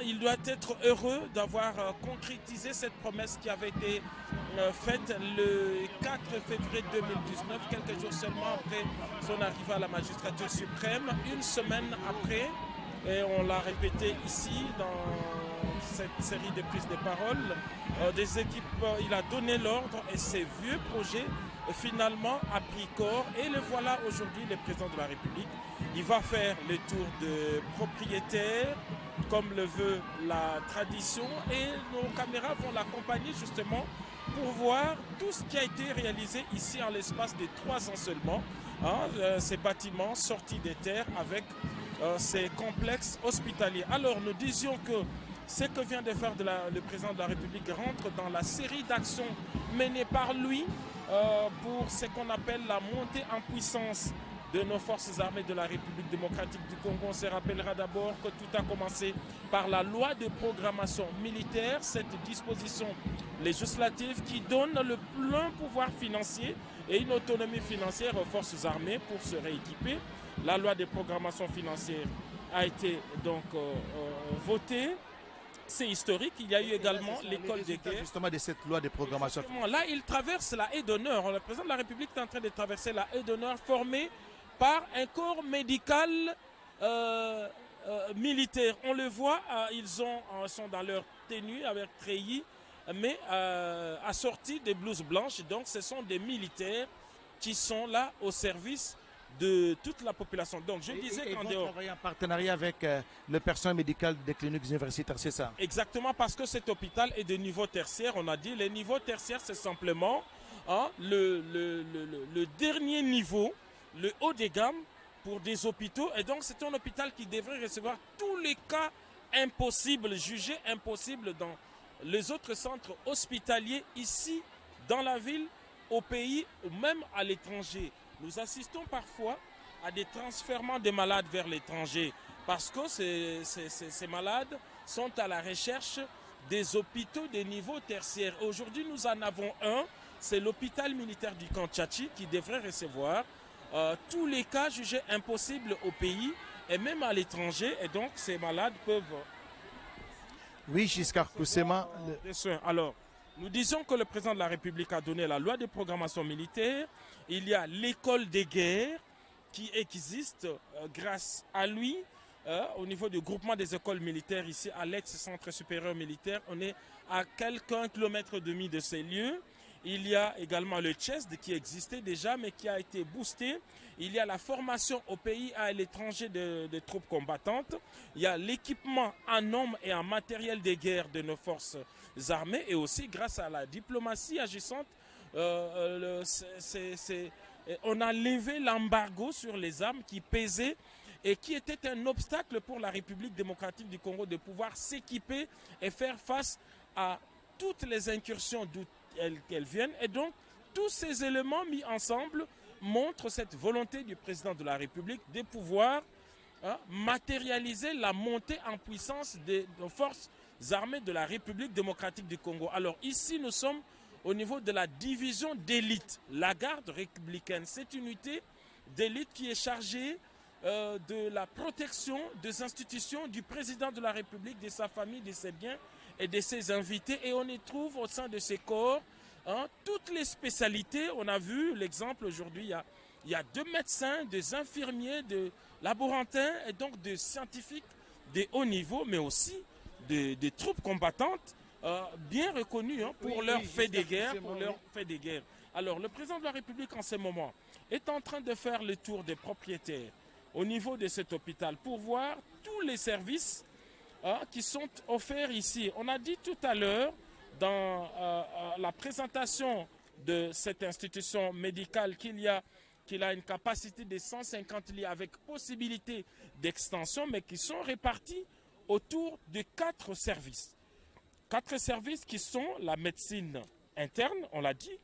Il doit être heureux d'avoir concrétisé cette promesse qui avait été faite le 4 février 2019, quelques jours seulement après son arrivée à la magistrature suprême, une semaine après, et on l'a répété ici dans cette série de prises de parole, des équipes, il a donné l'ordre et ces vieux projets finalement a pris corps et le voilà aujourd'hui le président de la République. Il va faire le tour de propriétaires comme le veut la tradition et nos caméras vont l'accompagner justement pour voir tout ce qui a été réalisé ici en l'espace de 3 ans seulement. Ces bâtiments sortis des terres avec ces complexes hospitaliers. Alors nous disions que ce que vient de faire le président de la République rentre dans la série d'actions menées par lui pour ce qu'on appelle la montée en puissance de nos forces armées de la République démocratique du Congo. On se rappellera d'abord que tout a commencé par la loi de programmation militaire, cette disposition législative qui donne le plein pouvoir financier et une autonomie financière aux forces armées pour se rééquiper. La loi de programmation financière a été donc votée. C'est historique. Il y a eu également l'école de guerre.
Justement de cette loi de programmation.
Là, il traverse la haie d'honneur. Le président de la République est en train de traverser la haie d'honneur formée par un corps médical militaire. On le voit, ils sont dans leur tenue avec treillis, mais assortis de blouses blanches. Donc, ce sont des militaires qui sont là au service de toute la population. Donc je disais qu'en dehors...
travailler en partenariat avec le personnel médical des cliniques universitaires, c'est ça?
Exactement, parce que cet hôpital est de niveau tertiaire. On a dit les niveaux tertiaires, c'est simplement le dernier niveau, le haut de gamme pour des hôpitaux. Et donc c'est un hôpital qui devrait recevoir tous les cas impossibles, jugés impossibles dans les autres centres hospitaliers ici, dans la ville, au pays ou même à l'étranger. Nous assistons parfois à des transfèrements de malades vers l'étranger parce que ces malades sont à la recherche des hôpitaux de niveau tertiaire. Aujourd'hui, nous en avons un, c'est l'hôpital militaire du camp Tchatchi qui devrait recevoir tous les cas jugés impossibles au pays et même à l'étranger. Et donc, ces malades peuvent...
Oui, Giscard Koussema.
Des soins. Alors, nous disons que le président de la République a donné la loi de programmation militaire. Il y a l'école des guerres qui existe grâce à lui au niveau du groupement des écoles militaires ici à l'ex-centre supérieur militaire. On est à quelques kilomètres et demi de ces lieux. Il y a également le CHESD qui existait déjà mais qui a été boosté. Il y a la formation au pays et à l'étranger des troupes combattantes. Il y a l'équipement en nombre et en matériel de guerre de nos forces armées et aussi grâce à la diplomatie agissante, on a levé l'embargo sur les armes qui pesaient et qui était un obstacle pour la République démocratique du Congo de pouvoir s'équiper et faire face à toutes les incursions d'où qu'elles viennent. Et donc, tous ces éléments mis ensemble montrent cette volonté du président de la République de pouvoir matérialiser la montée en puissance des forces armées de la République démocratique du Congo. Alors ici, nous sommes au niveau de la division d'élite, la garde républicaine. Cette unité d'élite qui est chargée de la protection des institutions du président de la République, de sa famille, de ses biens et de ses invités. Et on y trouve au sein de ces corps toutes les spécialités. On a vu l'exemple aujourd'hui, il y a 2 médecins, des infirmiers, des laborantins et donc des scientifiques de haut niveau, mais aussi des troupes combattantes bien reconnues pour leurs faits de guerre, Alors le président de la République en ce moment est en train de faire le tour des propriétaires au niveau de cet hôpital pour voir tous les services qui sont offerts ici. On a dit tout à l'heure dans la présentation de cette institution médicale qu'il y a qu'il a une capacité de 150 lits avec possibilité d'extension, mais qui sont répartis autour de 4 services. 4 services qui sont la médecine interne, on l'a dit.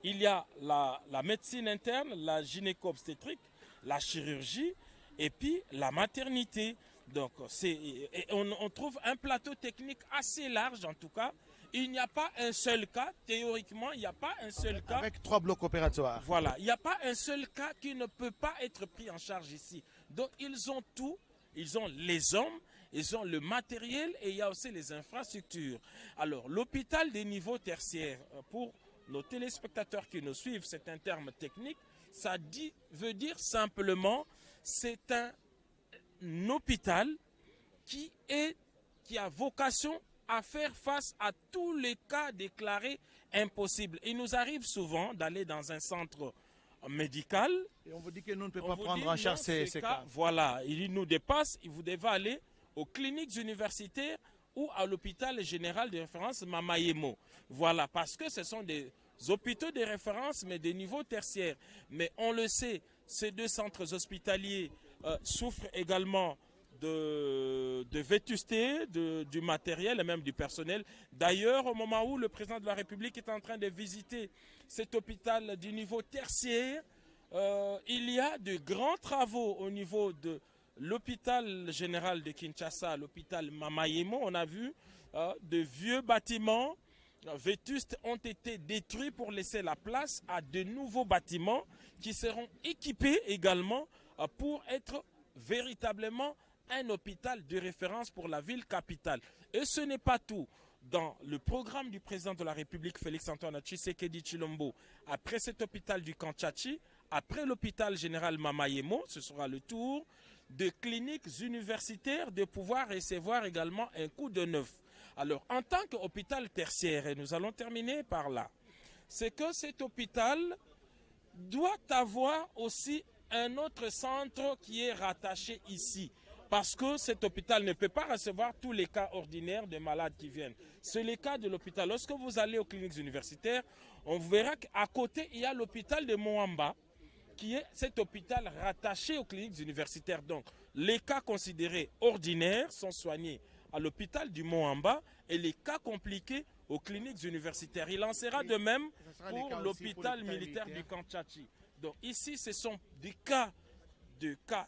Il y a la médecine interne, la gynéco-obstétrique, la chirurgie et puis la maternité. Donc on trouve un plateau technique assez large en tout cas. Il n'y a pas un seul cas, théoriquement, il n'y a pas un seul cas.
Avec 3 blocs opératoires.
Voilà, il n'y a pas un seul cas qui ne peut pas être pris en charge ici. Donc ils ont tout, ils ont les hommes, ils ont le matériel et il y a aussi les infrastructures. Alors l'hôpital des niveaux tertiaires, pour nos téléspectateurs qui nous suivent, c'est un terme technique, ça veut dire simplement, c'est un hôpital qui a vocation à faire face à tous les cas déclarés impossibles. Il nous arrive souvent d'aller dans un centre médical.
Et on vous dit que nous ne pouvons pas prendre en charge ces cas.
Voilà, il nous dépasse, vous devez aller aux cliniques universitaires ou à l'hôpital général de référence Mamayemo. Voilà, parce que ce sont des hôpitaux de référence, mais des niveaux tertiaires. Mais on le sait, ces 2 centres hospitaliers souffrent également de vétusté, du matériel et même du personnel. D'ailleurs, au moment où le président de la République est en train de visiter cet hôpital du niveau tertiaire, il y a de grands travaux au niveau de l'hôpital général de Kinshasa, l'hôpital Mamayemo. On a vu de vieux bâtiments vétustes ont été détruits pour laisser la place à de nouveaux bâtiments qui seront équipés également pour être véritablement un hôpital de référence pour la ville capitale. Et ce n'est pas tout. Dans le programme du président de la République, Félix-Antoine Tshisekedi Tshilombo, après cet hôpital du Kanchachi, après l'hôpital général Mamayemo, ce sera le tour de cliniques universitaires de pouvoir recevoir également un coup de neuf. Alors, en tant qu'hôpital tertiaire, et nous allons terminer par là, c'est que cet hôpital doit avoir aussi un autre centre qui est rattaché ici. Parce que cet hôpital ne peut pas recevoir tous les cas ordinaires de malades qui viennent. C'est le cas de l'hôpital. Lorsque vous allez aux cliniques universitaires, on verra qu'à côté, il y a l'hôpital de Moamba, qui est cet hôpital rattaché aux cliniques universitaires. Donc, les cas considérés ordinaires sont soignés à l'hôpital du Moamba et les cas compliqués aux cliniques universitaires. Il en sera de même pour l'hôpital militaire du Kanchachi. Donc, ici, ce sont des cas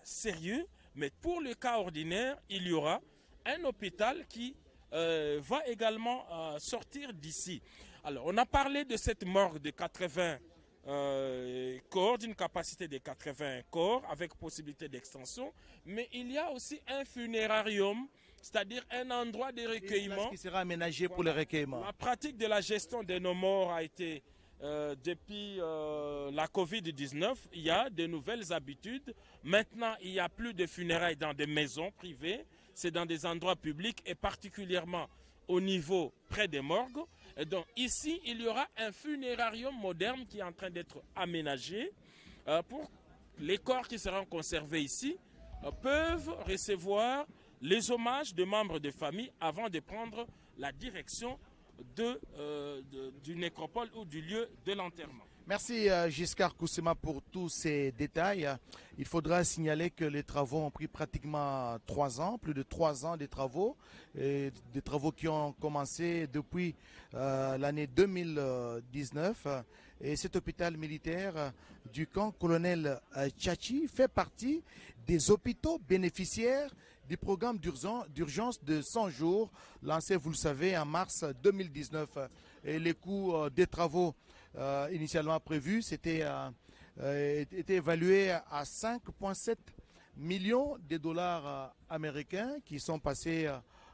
sérieux. Mais pour le cas ordinaire, il y aura un hôpital qui va également sortir d'ici. Alors, on a parlé de cette morgue de 80 corps, d'une capacité de 80 corps avec possibilité d'extension. Mais il y a aussi un funérarium, c'est-à-dire un endroit de recueillement.
Qui sera aménagé pour le recueillement.
La pratique de la gestion de nos morts a été... depuis la Covid-19, il y a de nouvelles habitudes. Maintenant, il n'y a plus de funérailles dans des maisons privées, c'est dans des endroits publics et particulièrement au niveau près des morgues. Et donc ici, il y aura un funérarium moderne qui est en train d'être aménagé pour les corps qui seront conservés ici peuvent recevoir les hommages de membres de famille avant de prendre la direction du nécropole ou du lieu de l'enterrement.
Merci Giscard Koussema pour tous ces détails. Il faudra signaler que les travaux ont pris pratiquement 3 ans, plus de 3 ans de travaux, et des travaux qui ont commencé depuis l'année 2019. Et cet hôpital militaire du camp colonel Tchachi fait partie des hôpitaux bénéficiaires du programme d'urgence de 100 jours lancé, vous le savez, en mars 2019. Et les coûts des travaux initialement prévus étaient évalués à 5,7 millions de dollars américains qui sont passés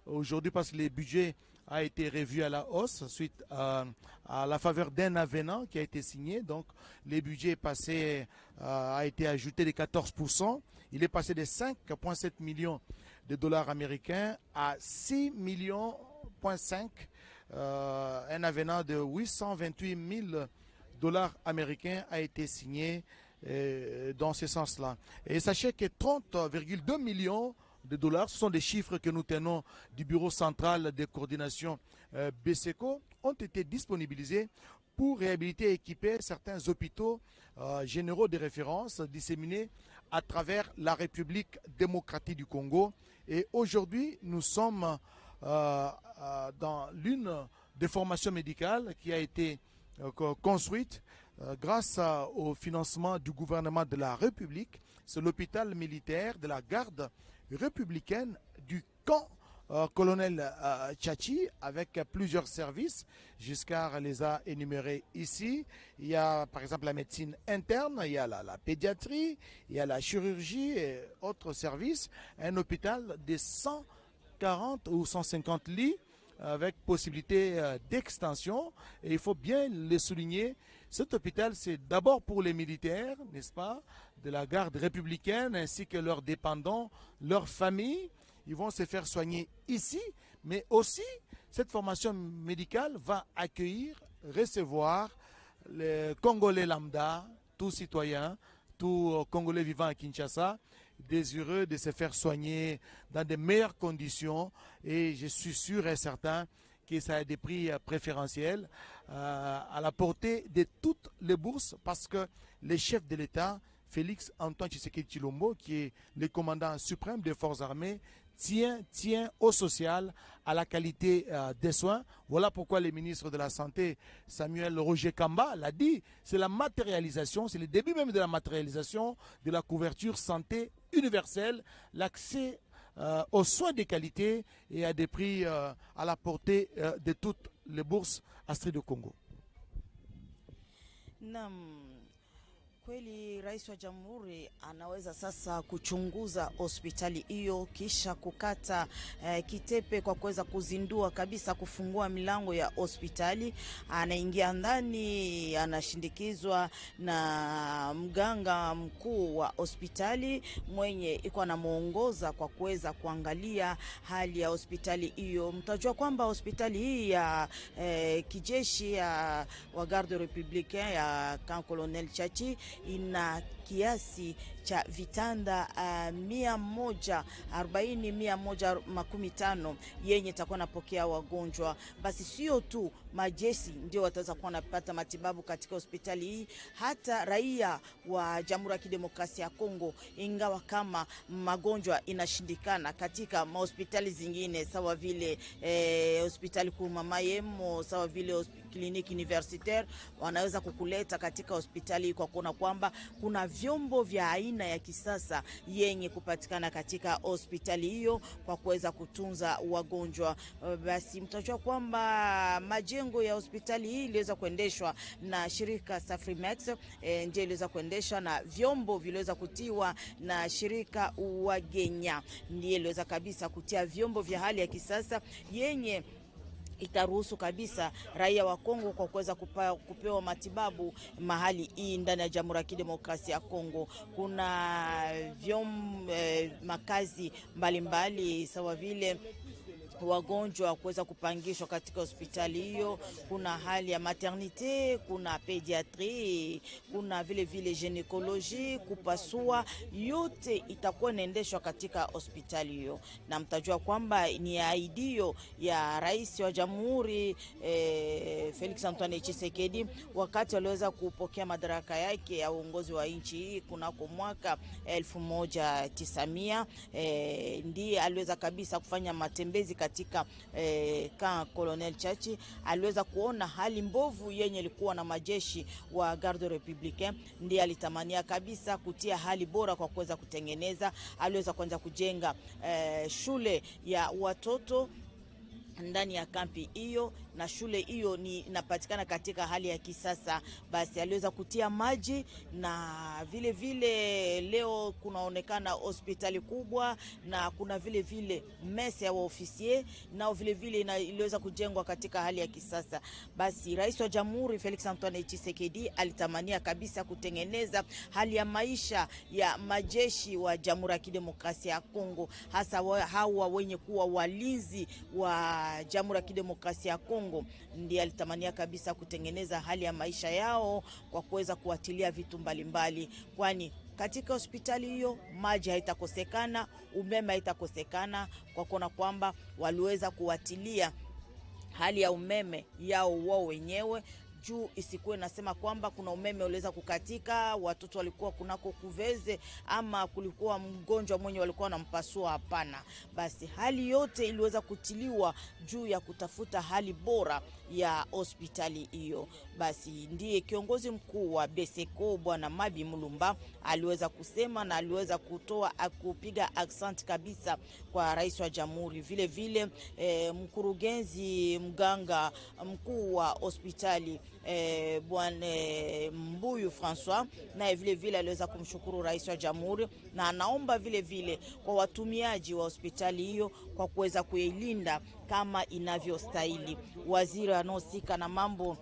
aujourd'hui parce que les budgets a été revu à la hausse suite à la faveur d'un avenant qui a été signé. Donc, les budgets passés a été ajouté de 14%. Il est passé de 5,7 millions de dollars américains à 6,5 millions. Un avenant de 828 000 dollars américains a été signé dans ce sens-là. Et sachez que 30,2 millions de dollars, ce sont des chiffres que nous tenons du Bureau central de coordination BSECO, ont été disponibilisés pour réhabiliter et équiper certains hôpitaux généraux de référence disséminés à travers la République démocratique du Congo. Et aujourd'hui, nous sommes dans l'une des formations médicales qui a été construite grâce au financement du gouvernement de la République. C'est l'hôpital militaire de la garde républicaine du camp colonel Tchachi, avec plusieurs services. Giscard les a énumérés ici. Il y a par exemple la médecine interne, il y a la pédiatrie, il y a la chirurgie et autres services. Un hôpital de 140 ou 150 lits avec possibilité d'extension. Et il faut bien le souligner, cet hôpital, c'est d'abord pour les militaires, n'est-ce pas, de la garde républicaine, ainsi que leurs dépendants, leurs familles. Ils vont se faire soigner ici, mais aussi, cette formation médicale va accueillir, recevoir les Congolais lambda, tous citoyens, tous Congolais vivant à Kinshasa, désireux de se faire soigner dans de meilleures conditions. Et je suis sûr et certain que ça a des prix préférentiels à la portée de toutes les bourses, parce que le chef de l'État, Félix Antoine Tshisekedi Tshilombo, qui est le commandant suprême des forces armées, tient au social, à la qualité des soins. Voilà pourquoi le ministre de la Santé, Samuel Roger Kamba, l'a dit, c'est la matérialisation, c'est le début même de la matérialisation de la couverture santé universelle, l'accès aux soins de qualité et à des prix à la portée de toutes les bourses Astrid de Congo.
Kweli Rais wa Jamhuri anaweza sasa kuchunguza hospitali hiyo kisha kukata kitepe kwa kuweza kuzindua kabisa, kufungua milango ya hospitali. Anaingia ndani, anashindikizwa na mganga mkuu wa hospitali mwenye iko anamuongoza kwa kuweza kuangalia hali ya hospitali hiyo. Mtajua kwamba hospitali hii ya kijeshi ya wa Garde Républicaine ya Camp Colonel Tchachi ina kiasi cha vitanda 140-115 yenye takuwa napokea wagonjwa. Basi sio tu majeshi ndio wataweza kuwa napata matibabu katika hospitali hii, hata raia wa Jamhuri ya Kidemokrasia ya Kongo, ingawa kama magonjwa inashindikana katika hospitali zingine sawa vile hospitali kuu Mama Yemo, sawa vile kliniki universitaire, wanaweza kukuleta katika hospitali kwa kuona kwamba kuna vyombo vya aina ya kisasa yenye kupatikana katika hospitali hiyo kwa kuweza kutunza wagonjwa. Basi mtajua kwamba majengo ya hospitali hii iliweza kuendeshwa na shirika Safrimex, ndio iliweza kuendeshwa na vyombo viliweza kutiwa na shirika Wagenya, ndio iliweza kabisa kutia vyombo vya hali ya kisasa yenye itaruhusu kabisa raia wa Kongo kwa kuweza kupewa matibabu mahali hii ndani ya Jamhuri ya Kidemokrasia ya Kongo. Kuna makazi mbalimbali sawa vile wagonjwa kuweza kupangishwa katika hospitali hiyo. Kuna hali ya maternité, kuna pédiatrie, kuna vile vile gynécologie, kupasua, yote itakuwa inaendeshwa katika hospitali hiyo. Na mtajua kwamba ni aidio ya Rais wa Jamhuri Felix Antoine Tshisekedi wakati aliweza kupokea madaraka yake ya uongozi wa nchi hii kunako mwaka 1900, ndiye aliweza kabisa kufanya matembezi katika Camp Colonel Tchachi. Aliweza kuona hali mbovu yenye ilikuwa na majeshi wa Garde Républicaine, ndiye alitamania kabisa kutia hali bora kwa kuweza kutengeneza. Aliweza kuanza kujenga shule ya watoto ndani ya kampi hiyo, na shule hiyo ni inapatikana katika hali ya kisasa. Basi aliweza kutia maji, na vile vile leo kunaonekana hospitali kubwa, na kuna vile vile messe ya ofisier, na vile vile iliweza kujengwa katika hali ya kisasa. Basi Rais wa Jamhuri Felix Antoine Tshisekedi alitamania kabisa kutengeneza hali ya maisha ya majeshi wa Jamhuri ya Kidemokrasia ya Kongo, hasa hawa wenye kuwa walinzi wa Jamhuri ya Kidemokrasia ya Kongo. Ndiye alitamania kabisa kutengeneza hali ya maisha yao kwa kuweza kuatilia vitu mbalimbali, kwani katika hospitali hiyo maji haitakosekana, umeme haitakosekana, kwa kuona kwamba waliweza kuatilia hali ya umeme yao wao wenyewe juu isikuwe nasema kwamba kuna umeme uliweza kukatika, watoto walikuwa kunako kuveze, ama kulikuwa mgonjwa mwenye walikuwa wanampasua. Hapana, basi hali yote iliweza kutiliwa juu ya kutafuta hali bora ya hospitali hiyo. Basi ndiye kiongozi mkuu wa Beseko Bwana Mabi Mulumba aliweza kusema na aliweza kupiga accent kabisa kwa rais wa jamhuri. Vile vile mkurugenzi mganga mkuu wa hospitali Bwana Mbuyu François na vile vile aliweza kumshukuru rais wa jamhuri, na anaomba vile vile kwa watumiaji wa hospitali hiyo kwa kuweza kuilinda kama inavyostahili. Waziri anaosika na mambo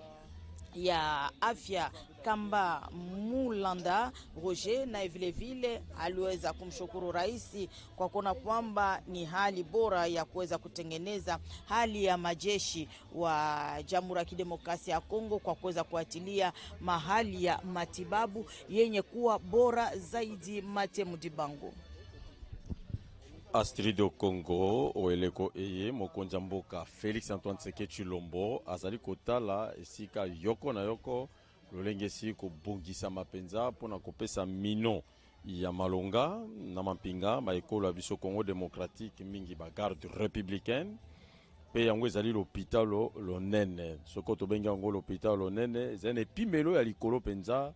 ya afya Kamba Mulanda Roger na vile vile aliweza kumshukuru rais kwa kuona kwamba ni hali bora ya kuweza kutengeneza hali ya majeshi wa Jamhuri ya Kidemokrasia ya Kongo kwa kuweza kuatilia mahali ya matibabu yenye kuwa bora zaidi. Mate Mudibango
Astrido Congo oeleko eye mokonza mboka Félix Antoine Tshisekedi Tshilombo azali kotala esika yoko na yoko lolenge si kobongisa mapenza pona kopesa mino ya malonga na mampinga maekolo ya biso Congo démocratique mingi ba garde républicaine pe yango ezali l'hôpital lonene soko tobengi yango l'hôpital lonene ezali epimelo ya likolo penza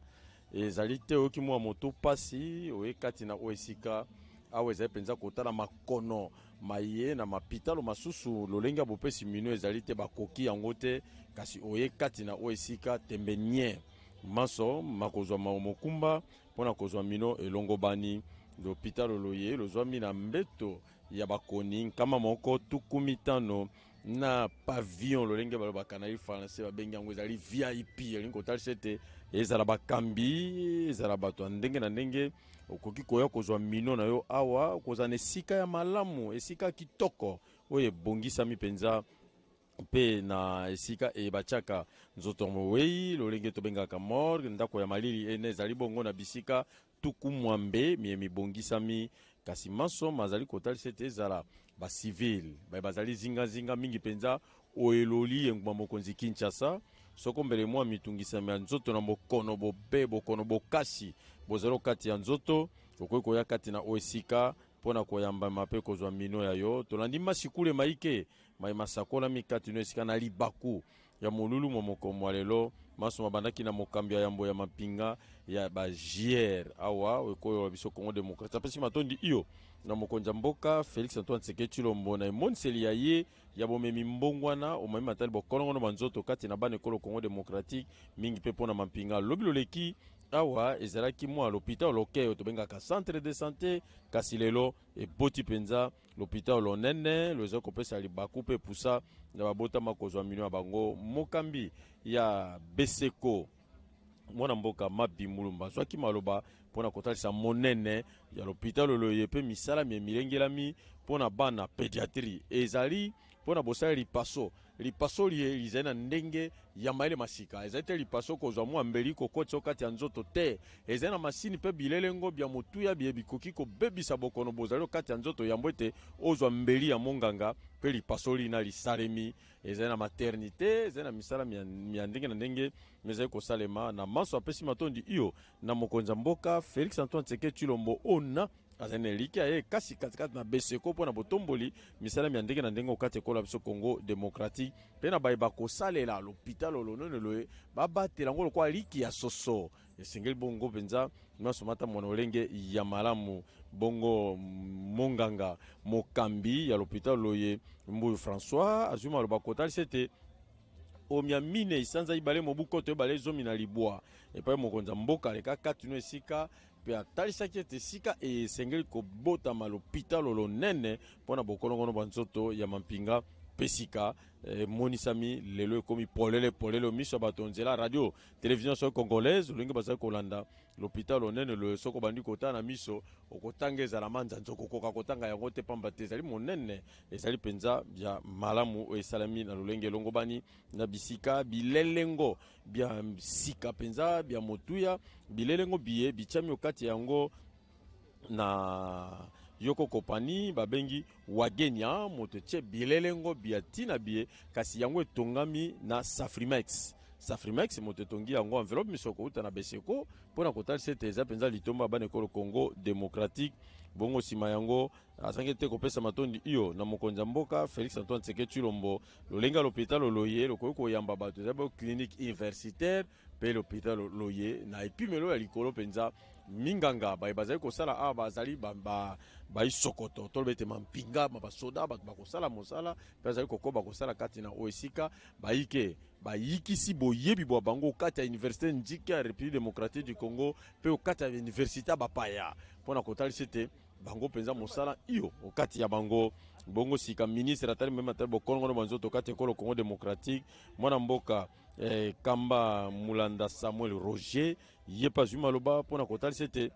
ezali te oki mwa moto pasi oyekati na oesika awe ezali penza kotala makono maye na mapitalo masusu lolenga bopesi mino ezali te bakoki yango te kasi oyekati na oesika tembenye maso makozwa mokumba pona kozwa mino elongo bani l'hôpital loye lozwami na mbeto ya bakoni kama moko tukumitano na pavillon lolenge balobaka na français babengi yango ezali VIP elingi kotalisa te ezala bakambi ezala bato ndenge na ndenge okoki koya kozwa mino na yo awa kozwa na esika ya malamu esika kitoko oyo ebongisami penza pe na esika ebachaka nzoto mowei lolenge tobengaka morgue ndako ya malili ene ezali bongo na bisika tuku mwambe mibongisami kasi maso mazali kotalisa te ezala bacivile bazali zinga mingi penza oeloli enguma mokonzi Kinshasa soko mbele mwa mitungisami ya nzoto na bokono bobe bokono bokasi bozalo kati ya nzoto okoki koya kati na oesika pona koyamba mape kozwa mino ya yo tolandi masikule maike masakola mikati no esika na libaku ya molulu momokomo lelo maso mabandaki na mokambi ya yambo ya mapinga ya ba JR awa okoyo biso Congo démocratique apesi matondi iyo na mokonza mboka Félix Antoine Tshisekedi Tshilombo na monseli ya ye ya bomemi mbongwana omami matali bokolongo banzoto kati na bana ekolo Congo démocratique mingi pe pona mapinga lobi loleki awa ezalaki mwa l'hôpital lokeyo tobengaka centre de santé kasi lelo eboti penza l'hôpital lonene loza kopesa libaku pe pusa na babota makozwa mino ya bango mokambi ya Beseko mwana mboka Mabi Mulumba zwaki maloba pona kotalisa monene ya l'hôpital loye pe misala milengelami pona bana pédiatrie ezali pona bosala lipaso lizali na ndenge ya maele masika ezali te lipaso kozwa mwa mbeli kokotisa kati ya nzoto te ezali na masini pe bilelengo bya motuya bye bikoki kobebisa bokono bozali kati ya nzoto yambo ete ozwa mbeli ya monganga pe lipaso lina lisalemi ezali na maternité ezali na misala ya ndenge na ndenge ezali kosalema na maso apesi matondi iyo na mokonza mboka Félix Antoine Tshisekedi Tshilombo ona azane liki aye kasi katikati na Beseko pona botomboli misala ya ndenge na ndenge okati ekola biso Congo démocratique pe na bayeba kosalela l'hôpital lonene loye babatela ngo lokwa liki ya soso esengeli bongo penza maso mata mwana olenge ya malamu bongo monganga mokambi ya l'hôpital loye Mbuyu François azuma loba kotalisa te omia mine isanza ibale mobuko to ibale zomi na libwa epa mokonza mboka leka katino esika pe atalisaki ete esika esengeli kobotama l'hôpital lonene mpona bokolongono banzoto ya mampinga pesika monisami lelo ekomi polele miso bato nzela radio télévision so congolaise olingi bazali kolanda l'hôpital lonene le soko bandi kota na miso okotanga ezala manzanzo kokoka kotanga yango te pamba te ezali monene ezali penza bya malamu esalami na lolenge longo bani na bisika bilelengo bya sika penza bya motuya bilelengo biye bichami okati yango na yoko kopani babengi wagenya moto tche bilelengo biatina bie kasi yango etongami na Safrimex Safrimex motetongi yango enveloppe misoko uta na Beseko pona kotali sete eza penza litomba bana ekolo Congo démocratique bongo sima yango asange te kopesa matondi iyo na mokonza mboka Félix Antoine Tshisekedi Tshilombo lolenga l'hôpital Loye lokoki koyamba bato eza ba clinique universitaire pe l'hôpital Loye na epimelo ya likolo penza minganga bazali kosala a bazali ba sokoto tolbete mampinga basoda bakosala mosala pe bazali kokoba kosala kati na oesika bayikisi boyebi bwa bango kati ya université njika ya République démocratique du Congo pe kati ya université bapaya pona kotalisa te bango penza mosala iyo okati ya bango bongo sika ministre atali mema atali bokolongo banzoto kati ekolo Congo démocratique mwana mboka Kamba Mulanda Samuel Roger yepa zuma loba pona kotalisa te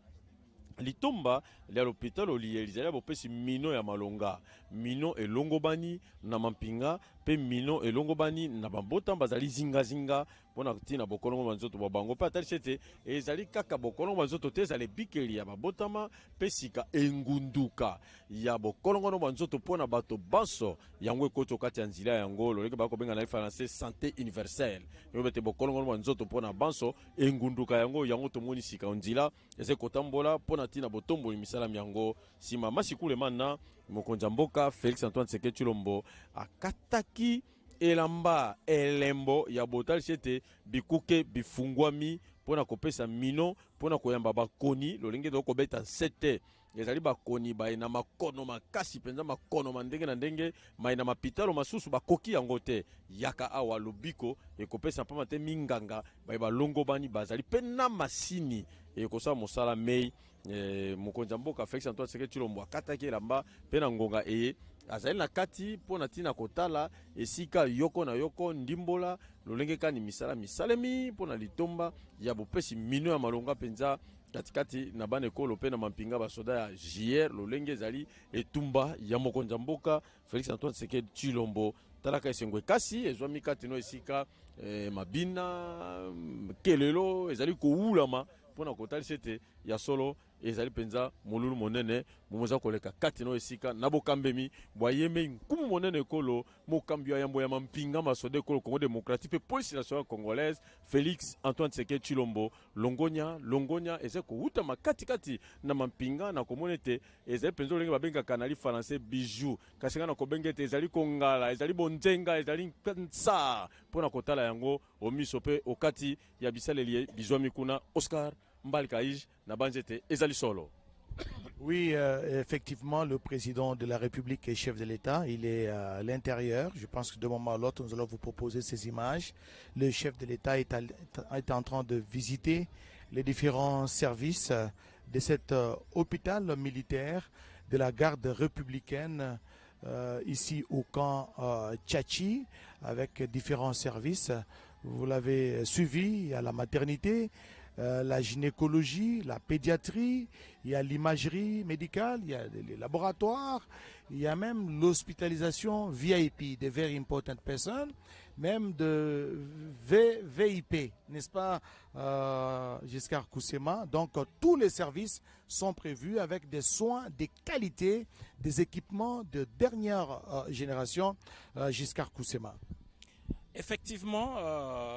litomba ya l'hôpital Olier lizali bopesi mino ya malonga mino elongobani na mampinga pe mino elongobani na bambota bazali zinga pona tina bokolongo banzoto babango pa talisa te ezali kaka bokolongo banzoto te ezali bikeli ya babotama pe sika engunduka ya bokolongo banzoto pona bato banso yango ekoto kati ya nzila yango loleke bako benga na français santé universelle yobete bokolongo banzoto pona banso engunduka yango tomoni sika nzila eze kotambola pona tina botomboli misala yango sima masikule mana mokonza mboka Félix Antoine Tshisekedi Tshilombo akataki elamba elembo ya botal chete bikuke bifungwami pona kopesa mino pona koyamba bakoni lolenge do kobeta 7 ezali bakoni baye na makono makasi penza makono mandenge na ndenge mai na mapitalo masusu bakoki yango te yaka awa lobiko ekopesa pama te minganga baye balongo bani bazali pe na masini ekosa mosala mei mokonza mboka Félix Antoine Tshisekedi Tshilombo akataki elamba pe na ngonga azali na kati pona tina kotala esika yoko na yoko ndimbola lolenge kani misalemi pona litomba ya bopesi mino ya malonga penza katikati na bana ekolo pe na mampinga basoda ya JR lolenge ezali etumba ya mokonza mboka Félix Antoine Tshisekedi Tshilombo talaka esengwe kasi ezwami kati no esika mabina kelelo ezali koulama pona kotalisa te ya solo ezali penza molulu monene momoza koleka kati no esika na bokambemi bwayeme nkumu monene ekolo mokambi ya yambo ya mampinga masode ekolo Congo démocratique pe police nationale congolaise Félix Antoine Tshisekedi Tshilombo longonya eze kouta makati na mampinga na komone te ezali penza olenge babenga kanali français bijou kasi nga na kobenge te ezali kongala ezali bonzenga ezali nsa pona kotala yango omiso pe okati ya bisaleli bizwami kuna Oscar Mbali Kaïj na banjete ezali solo.
Oui, effectivement, le président de la République et chef de l'État, il est à l'intérieur. Je pense que de moment à l'autre, nous allons vous proposer ces images. Le chef de l'État est en train de visiter les différents services de cet hôpital militaire de la garde républicaine ici au camp Tchachi avec différents services. Vous l'avez suivi, il y a la maternité, la gynécologie, la pédiatrie, il y a l'imagerie médicale, il y a les laboratoires, il y a même l'hospitalisation VIP, des very important persons, même de VIP, n'est-ce pas, Giscard Koussema. Donc tous les services sont prévus avec des soins de qualité, des équipements de dernière génération, Giscard Koussema.
Effectivement,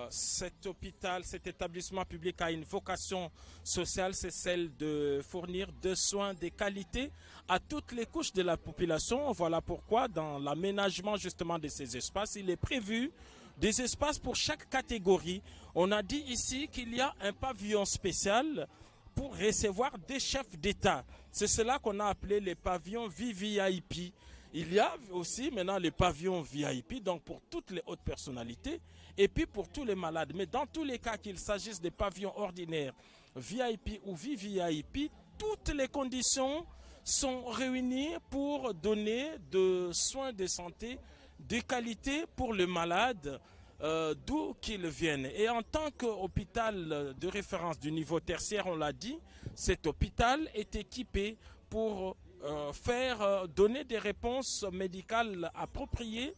cet hôpital, cet établissement public a une vocation sociale, c'est celle de fournir des soins de qualité à toutes les couches de la population. Voilà pourquoi dans l'aménagement justement de ces espaces, il est prévu des espaces pour chaque catégorie. On a dit ici qu'il y a un pavillon spécial pour recevoir des chefs d'État. C'est cela qu'on a appelé les pavillons VVIP. Il y a aussi maintenant les pavillons VIP, donc pour toutes les hautes personnalités, et puis pour tous les malades. Mais dans tous les cas, qu'il s'agisse des pavillons ordinaires, VIP ou VVIP, toutes les conditions sont réunies pour donner des soins de santé de qualité pour le malade, d'où qu'ils viennent. Et en tant qu'hôpital de référence du niveau tertiaire, on l'a dit, cet hôpital est équipé pour donner des réponses médicales appropriées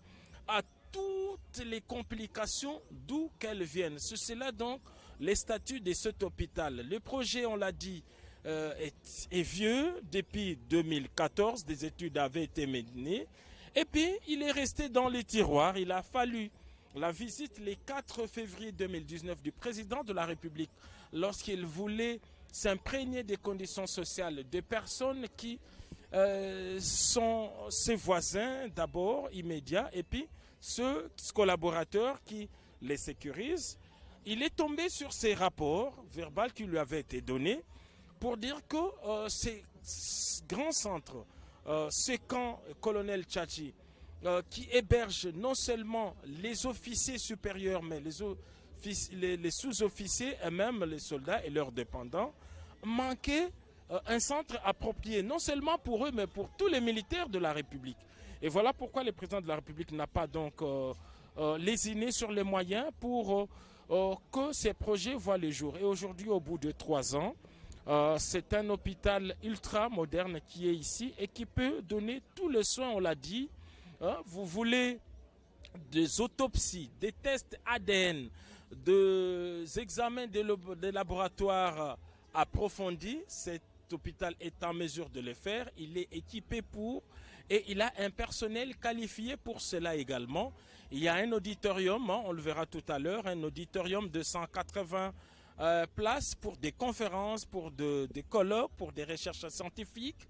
à toutes les complications d'où qu'elles viennent. C'est cela donc les statuts de cet hôpital. Le projet, on l'a dit, est vieux. Depuis 2014, des études avaient été menées. Et puis, il est resté dans les tiroirs. Il a fallu la visite le 4 février 2019 du président de la République lorsqu'il voulait s'imprégner des conditions sociales des personnes qui sont ses voisins d'abord immédiats et puis ceux collaborateurs qui les sécurisent. Il est tombé sur ces rapports verbaux qui lui avaient été donnés pour dire que ces grands centres, ces camps colonel Tchatchi, qui hébergent non seulement les officiers supérieurs, mais les sous-officiers et même les soldats et leurs dépendants, manquaient un centre approprié, non seulement pour eux, mais pour tous les militaires de la République. Et voilà pourquoi le président de la République n'a pas donc lésiné sur les moyens pour que ces projets voient le jour. Et aujourd'hui, au bout de 3 ans, c'est un hôpital ultra moderne qui est ici et qui peut donner tous les soins, on l'a dit. Vous voulez des autopsies, des tests ADN, des examens de laboratoires approfondis. Cet hôpital est en mesure de le faire. Il est équipé pour et il a un personnel qualifié pour cela également. Il y a un auditorium, on le verra tout à l'heure, un auditorium de 180 places pour des conférences, pour des colloques, pour des recherches scientifiques,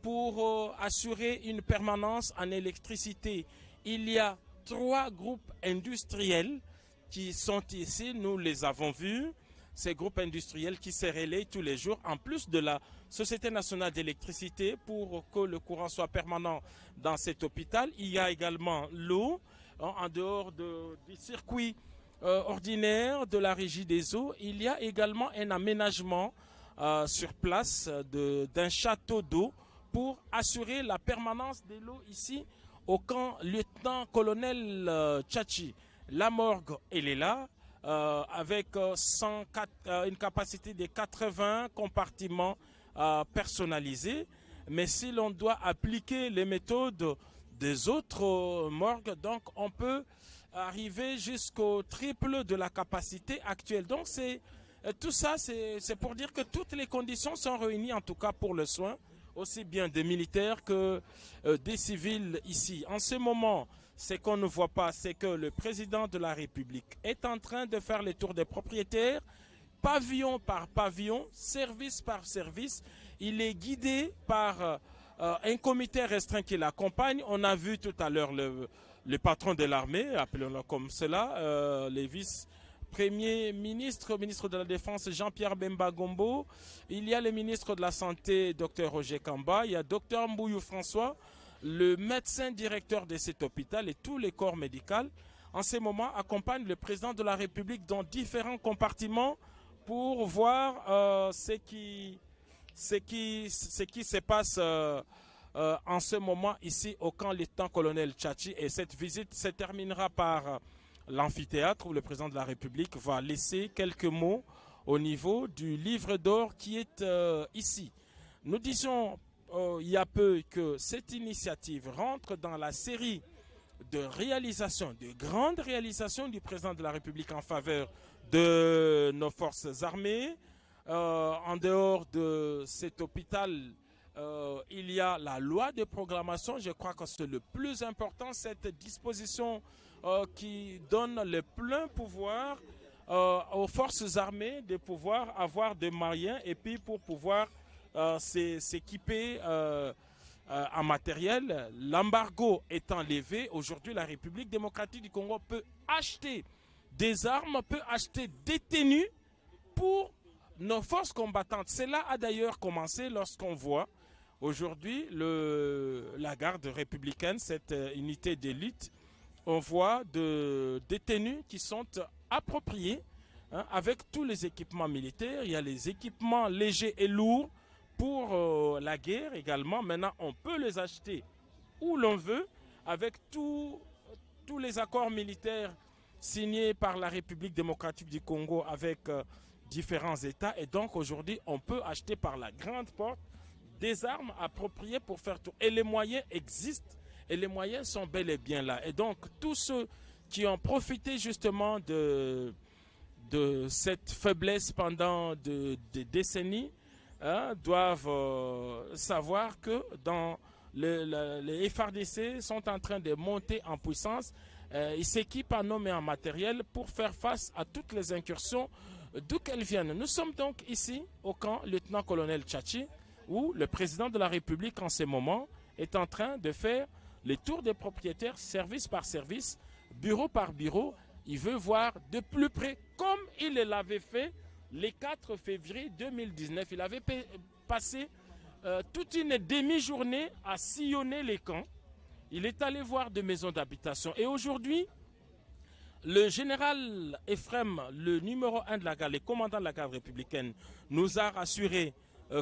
pour assurer une permanence en électricité. Il y a 3 groupes industriels qui sont ici, nous les avons vus, ces groupes industriels qui se relayent tous les jours, en plus de la Société nationale d'électricité pour que le courant soit permanent dans cet hôpital. Il y a également l'eau, en dehors du circuit ordinaire de la régie des eaux. Il y a également un aménagement sur place d'un château d'eau pour assurer la permanence de l'eau ici au camp lieutenant-colonel Tchatchi. La morgue, elle est là, avec une capacité de 80 compartiments personnalisés. Mais si l'on doit appliquer les méthodes des autres morgues, donc on peut arriver jusqu'au triple de la capacité actuelle. Donc tout ça, c'est pour dire que toutes les conditions sont réunies, en tout cas pour le soin, aussi bien des militaires que des civils ici. En ce moment, ce qu'on ne voit pas, c'est que le président de la République est en train de faire les tours des propriétaires, pavillon par pavillon, service par service. Il est guidé par un comité restreint qui l'accompagne. On a vu tout à l'heure le patron de l'armée, appelons-le comme cela, les vice-premiers ministres, ministre de la Défense Jean-Pierre Bemba Gombo. Il y a le ministre de la Santé, Dr Roger Kamba. Il y a Dr Mbouyou François, le médecin directeur de cet hôpital et tous les corps médicaux. En ce moment, accompagnent le président de la République dans différents compartiments pour voir ce qui se passe en ce moment ici au camp lieutenant-colonel Tchatchi. Et cette visite se terminera par l'amphithéâtre où le président de la République va laisser quelques mots au niveau du livre d'or qui est ici. Nous disons il y a peu que cette initiative rentre dans la série de réalisations, de grandes réalisations du président de la République en faveur de nos forces armées. En dehors de cet hôpital, il y a la loi de programmation. Je crois que c'est le plus important, cette disposition qui donne le plein pouvoir aux forces armées de pouvoir avoir des moyens et puis pour pouvoir s'équiper en matériel. L'embargo étant levé, aujourd'hui la République démocratique du Congo peut acheter des armes, peut acheter des tenues pour nos forces combattantes. Cela a d'ailleurs commencé lorsqu'on voit aujourd'hui la garde républicaine, cette unité d'élite. On voit des tenues qui sont appropriées avec tous les équipements militaires. Il y a les équipements légers et lourds pour la guerre également. Maintenant, on peut les acheter où l'on veut avec tous les accords militaires signés par la République démocratique du Congo avec différents États. Et donc aujourd'hui, on peut acheter par la grande porte des armes appropriées pour faire tout. Et les moyens existent et les moyens sont bel et bien là. Et donc tous ceux qui ont profité justement de cette faiblesse pendant des décennies doivent savoir que dans les FARDC sont en train de monter en puissance il s'équipe en hommes et en matériel pour faire face à toutes les incursions d'où qu'elles viennent. Nous sommes donc ici au camp lieutenant-colonel Tchatchi, où le président de la République en ce moment est en train de faire les tours des propriétaires service par service, bureau par bureau. Il veut voir de plus près, comme il l'avait fait le 4 février 2019. Il avait passé toute une demi-journée à sillonner les camps. Il est allé voir des maisons d'habitation. Et aujourd'hui, le général Ephraim, le numéro 1 de la garde, le commandant de la garde républicaine, nous a rassuré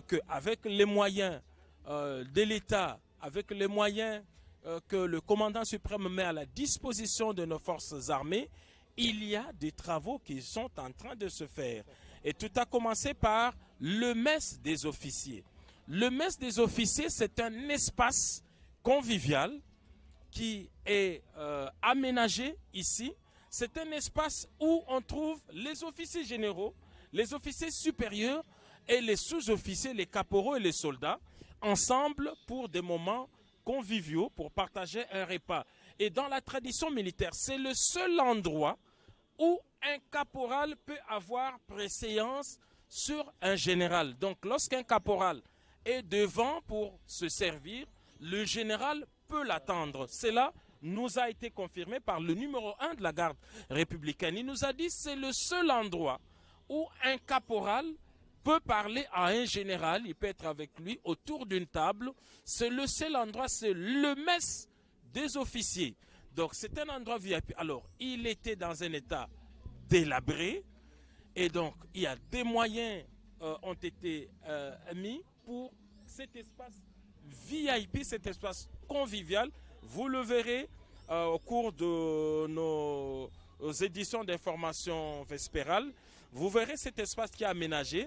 qu'avec les moyens de l'État, avec les moyens que le commandant suprême met à la disposition de nos forces armées, il y a des travaux qui sont en train de se faire. Et tout a commencé par le mess des officiers. Le mess des officiers, c'est un espace convivial qui est aménagé ici. C'est un espace où on trouve les officiers généraux, les officiers supérieurs et les sous-officiers, les caporaux et les soldats, ensemble pour des moments conviviaux, pour partager un repas. Et dans la tradition militaire, c'est le seul endroit où un caporal peut avoir préséance sur un général. Donc lorsqu'un caporal est devant pour se servir, le général peut l'attendre. Cela nous a été confirmé par le numéro 1 de la garde républicaine. Il nous a dit que c'est le seul endroit où un caporal peut parler à un général, il peut être avec lui autour d'une table. C'est le seul endroit, c'est le mess des officiers. Donc c'est un endroit VIP. Alors il était dans un état délabré et donc il y a des moyens ont été mis pour cet espace VIP, cet espace convivial. Vous le verrez au cours de nos éditions d'information vespérales. Vous verrez cet espace qui est aménagé.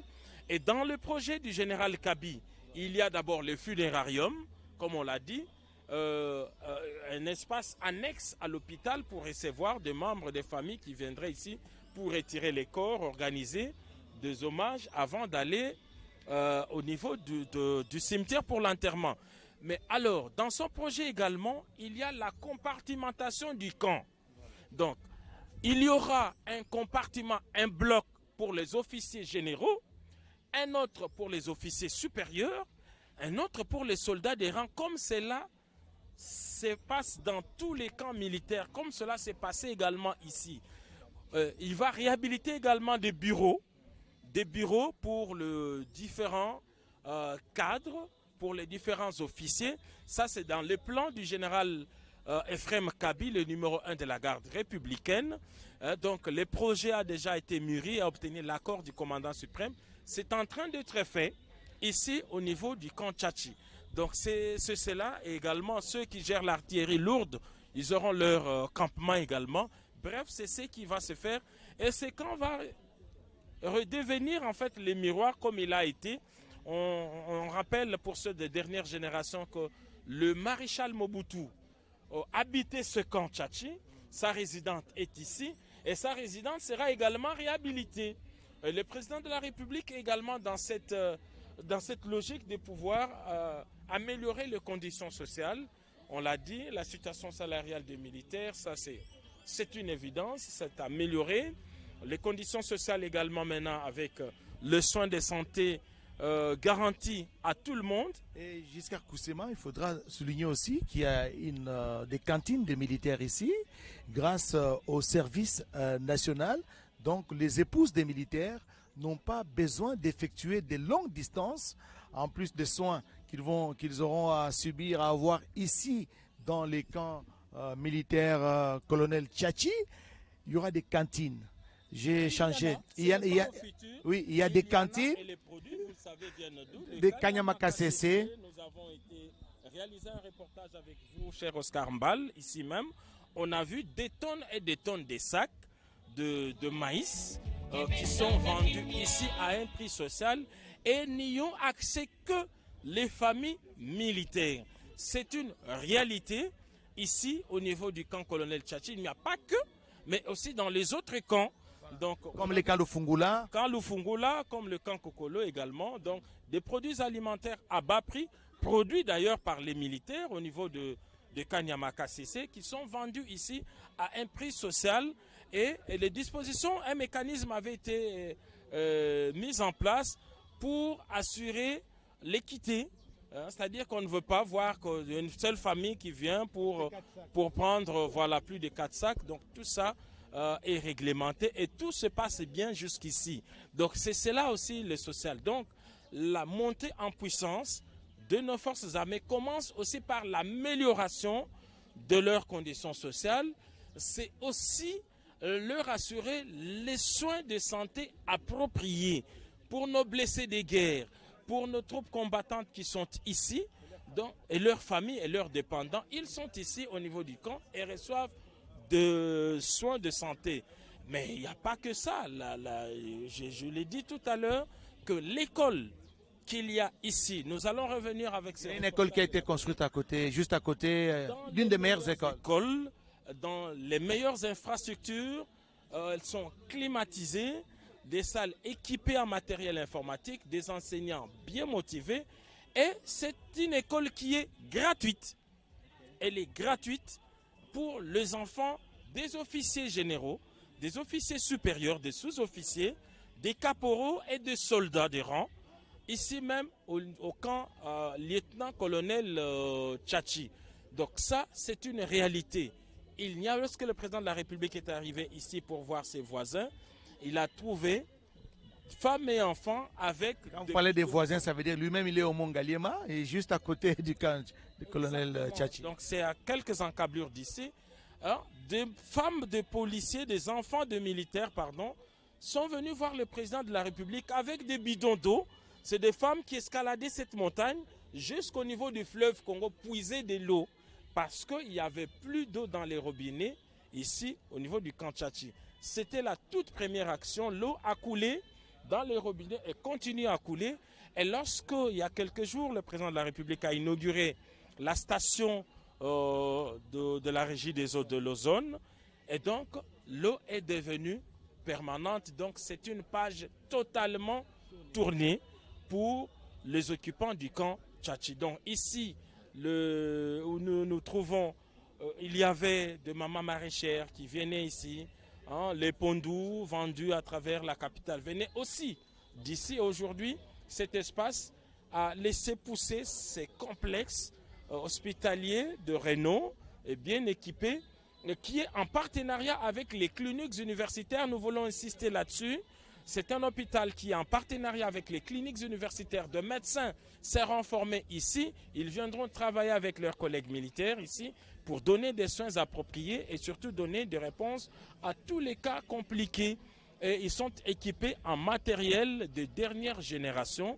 Et dans le projet du général Kabi, il y a d'abord le funérarium, comme on l'a dit, un espace annexe à l'hôpital pour recevoir des membres des familles qui viendraient ici pour retirer les corps, organiser des hommages avant d'aller au niveau du cimetière pour l'enterrement. Mais alors, dans son projet également, il y a la compartimentation du camp. Donc, il y aura un compartiment, un bloc pour les officiers généraux, un autre pour les officiers supérieurs, un autre pour les soldats des rangs, comme cela se passe dans tous les camps militaires, comme cela s'est passé également ici. Il va réhabiliter également des bureaux pour les différents cadres, pour les différents officiers. Ça, c'est dans le plan du général Ephraim Kabi, le numéro 1 de la garde républicaine. Donc, le projet a déjà été mûri et a obtenu l'accord du commandant suprême. C'est en train d'être fait ici au niveau du camp Tchatchi. Donc, c'est cela. Et également, ceux qui gèrent l'artillerie lourde, ils auront leur campement également. Bref, c'est ce qui va se faire. Et c'est quand on va redevenir en fait les miroirs comme il a été. On rappelle pour ceux des dernières générations que le maréchal Mobutu habitait ce camp Tchatchi. Sa résidence est ici et sa résidence sera également réhabilitée. Le président de la République est également dans cette logique de pouvoir améliorer les conditions sociales. On l'a dit, la situation salariale des militaires, ça c'est une évidence, c'est amélioré. Les conditions sociales également maintenant avec le soin de santé garanti à tout le monde.
Et Giscard Koussema, il faudra souligner aussi qu'il y a des cantines des militaires ici, grâce au service national. Donc les épouses des militaires n'ont pas besoin d'effectuer des longues distances, en plus des soins qu'ils auront à subir, à avoir ici dans les camps militaires colonel Tchatchi. Il y aura des cantines. J'ai changé. Il y a des cantines.
Et les produits, vous le savez, viennent d'où?
De Kanyama-KCC.
Nous avons été réaliser un reportage avec vous, cher Oscar Mbal, ici même. On a vu des tonnes et des tonnes de sacs de maïs qui sont vendus ici à un prix social et n'y ont accès que les familles militaires. C'est une réalité ici au niveau du camp colonel Tchatchi. Il n'y a pas que, mais aussi dans les autres camps. Donc,
comme le camp Lufungula.
Comme le camp Kokolo également. Donc, des produits alimentaires à bas prix, produits d'ailleurs par les militaires au niveau de de Kanyamaka CC qui sont vendus ici à un prix social et les dispositions, un mécanisme avait été mis en place pour assurer l'équité. C'est-à-dire qu'on ne veut pas voir une seule famille qui vient pour prendre voilà, plus de 4 sacs. Donc tout ça est réglementé et tout se passe bien jusqu'ici. Donc c'est cela aussi le social. Donc la montée en puissance de nos forces armées commence aussi par l'amélioration de leurs conditions sociales. C'est aussi leur assurer les soins de santé appropriés pour nos blessés de guerre, pour nos troupes combattantes qui sont ici, donc, et leurs familles et leurs dépendants. Ils sont ici au niveau du camp et reçoivent des soins de santé. Mais il n'y a pas que ça. Je l'ai dit tout à l'heure, que l'école qu'il y a ici, nous allons revenir avec ces...
Une école qui a été construite à côté, juste à côté d'une des meilleures écoles.
Dans les meilleures infrastructures, elles sont climatisées, des salles équipées en matériel informatique, des enseignants bien motivés. Et c'est une école qui est gratuite. Elle est gratuite pour les enfants des officiers généraux, des officiers supérieurs, des sous-officiers, des caporaux et des soldats de rang. Ici même au camp lieutenant-colonel Tchachi. Donc ça, c'est une réalité. Lorsque le président de la République est arrivé ici pour voir ses voisins, il a trouvé femmes et enfants avec...
Quand vous parlez des voisins, ça veut dire lui-même il est au Mont Galiema et juste à côté du camp du colonel Tchachi.
Donc c'est à quelques encablures d'ici. Hein, des femmes de policiers, des enfants de militaires, pardon, sont venus voir le président de la République avec des bidons d'eau. C'est des femmes qui escaladaient cette montagne jusqu'au niveau du fleuve Congo, puisaient de l'eau. Parce qu'il n'y avait plus d'eau dans les robinets, ici, au niveau du camp Tchachi. C'était la toute première action. L'eau a coulé dans les robinets et continue à couler. Et lorsque, il y a quelques jours, le président de la République a inauguré la station de la régie des eaux de l'Ozone, et donc, l'eau est devenue permanente. Donc, c'est une page totalement tournée pour les occupants du camp Tchachi. Donc, ici, où nous trouvons, il y avait des mamans maraîchères qui venaient ici, hein, les pondous vendus à travers la capitale venaient aussi d'ici. Aujourd'hui, cet espace a laissé pousser ces complexes hospitaliers de renom et bien équipés, qui est en partenariat avec les cliniques universitaires. Nous voulons insister là-dessus. C'est un hôpital qui est en partenariat avec les cliniques universitaires de médecins seront formés ici. Ils viendront travailler avec leurs collègues militaires ici pour donner des soins appropriés et surtout donner des réponses à tous les cas compliqués. Et ils sont équipés en matériel de dernière génération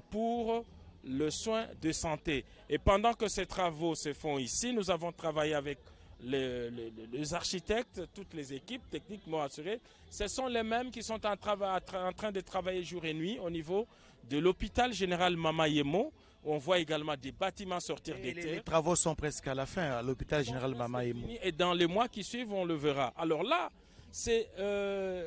pour le soin de santé. Et pendant que ces travaux se font ici, nous avons travaillé avec les architectes, toutes les équipes techniquement assurées. Ce sont les mêmes qui sont en train de travailler jour et nuit au niveau de l'hôpital général Mama Yemo. On voit également des bâtiments sortir des terres.
Les travaux sont presque à la fin à l'hôpital général Mama Yemo.
Et dans les mois qui suivent, on le verra. Alors là, c'est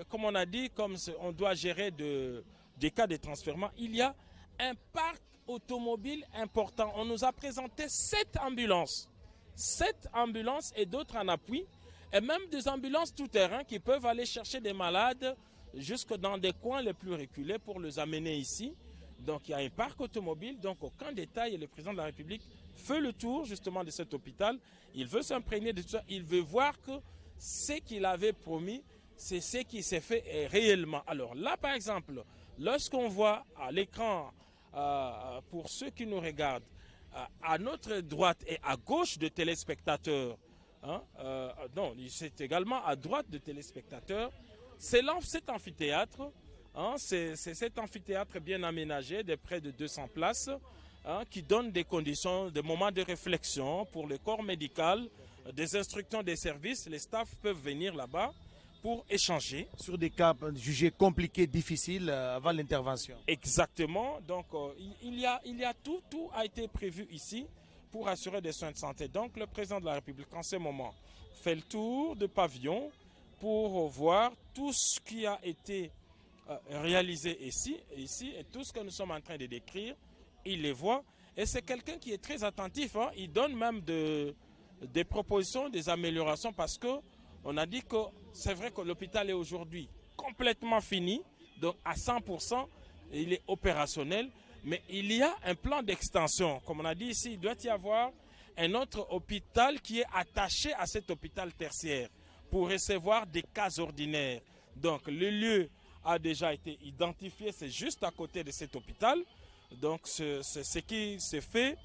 comme on a dit, comme on doit gérer des cas de transfèrement, il y a un parc automobile important. On nous a présenté 7 ambulances. 7 ambulances et d'autres en appui, et même des ambulances tout-terrain qui peuvent aller chercher des malades jusque dans des coins les plus reculés pour les amener ici. Donc il y a un parc automobile, donc aucun détail, et le président de la République fait le tour justement de cet hôpital. Il veut s'imprégner de tout ça, il veut voir que ce qu'il avait promis, c'est ce qui s'est fait réellement. Alors là par exemple, lorsqu'on voit à l'écran, pour ceux qui nous regardent, à notre droite et à gauche de téléspectateurs, hein, non, c'est également à droite de téléspectateurs, c'est cet amphithéâtre, hein, c'est cet amphithéâtre bien aménagé de près de 200 places, hein, qui donne des conditions, des moments de réflexion pour le corps médical, des instructions des services. Les staffs peuvent venir là-bas pour échanger.
Sur des cas jugés compliqués, difficiles avant l'intervention.
Exactement. Donc, il y a tout a été prévu ici pour assurer des soins de santé. Donc, le président de la République, en ce moment, fait le tour de pavillon pour voir tout ce qui a été réalisé ici et tout ce que nous sommes en train de décrire. Il les voit. Et c'est quelqu'un qui est très attentif. Hein. Il donne même des propositions, des améliorations, parce qu'on a dit que c'est vrai que l'hôpital est aujourd'hui complètement fini, donc à 100%, il est opérationnel, mais il y a un plan d'extension. Comme on a dit ici, il doit y avoir un autre hôpital qui est attaché à cet hôpital tertiaire pour recevoir des cas ordinaires. Donc le lieu a déjà été identifié, c'est juste à côté de cet hôpital. Donc c'est ce qui se fait.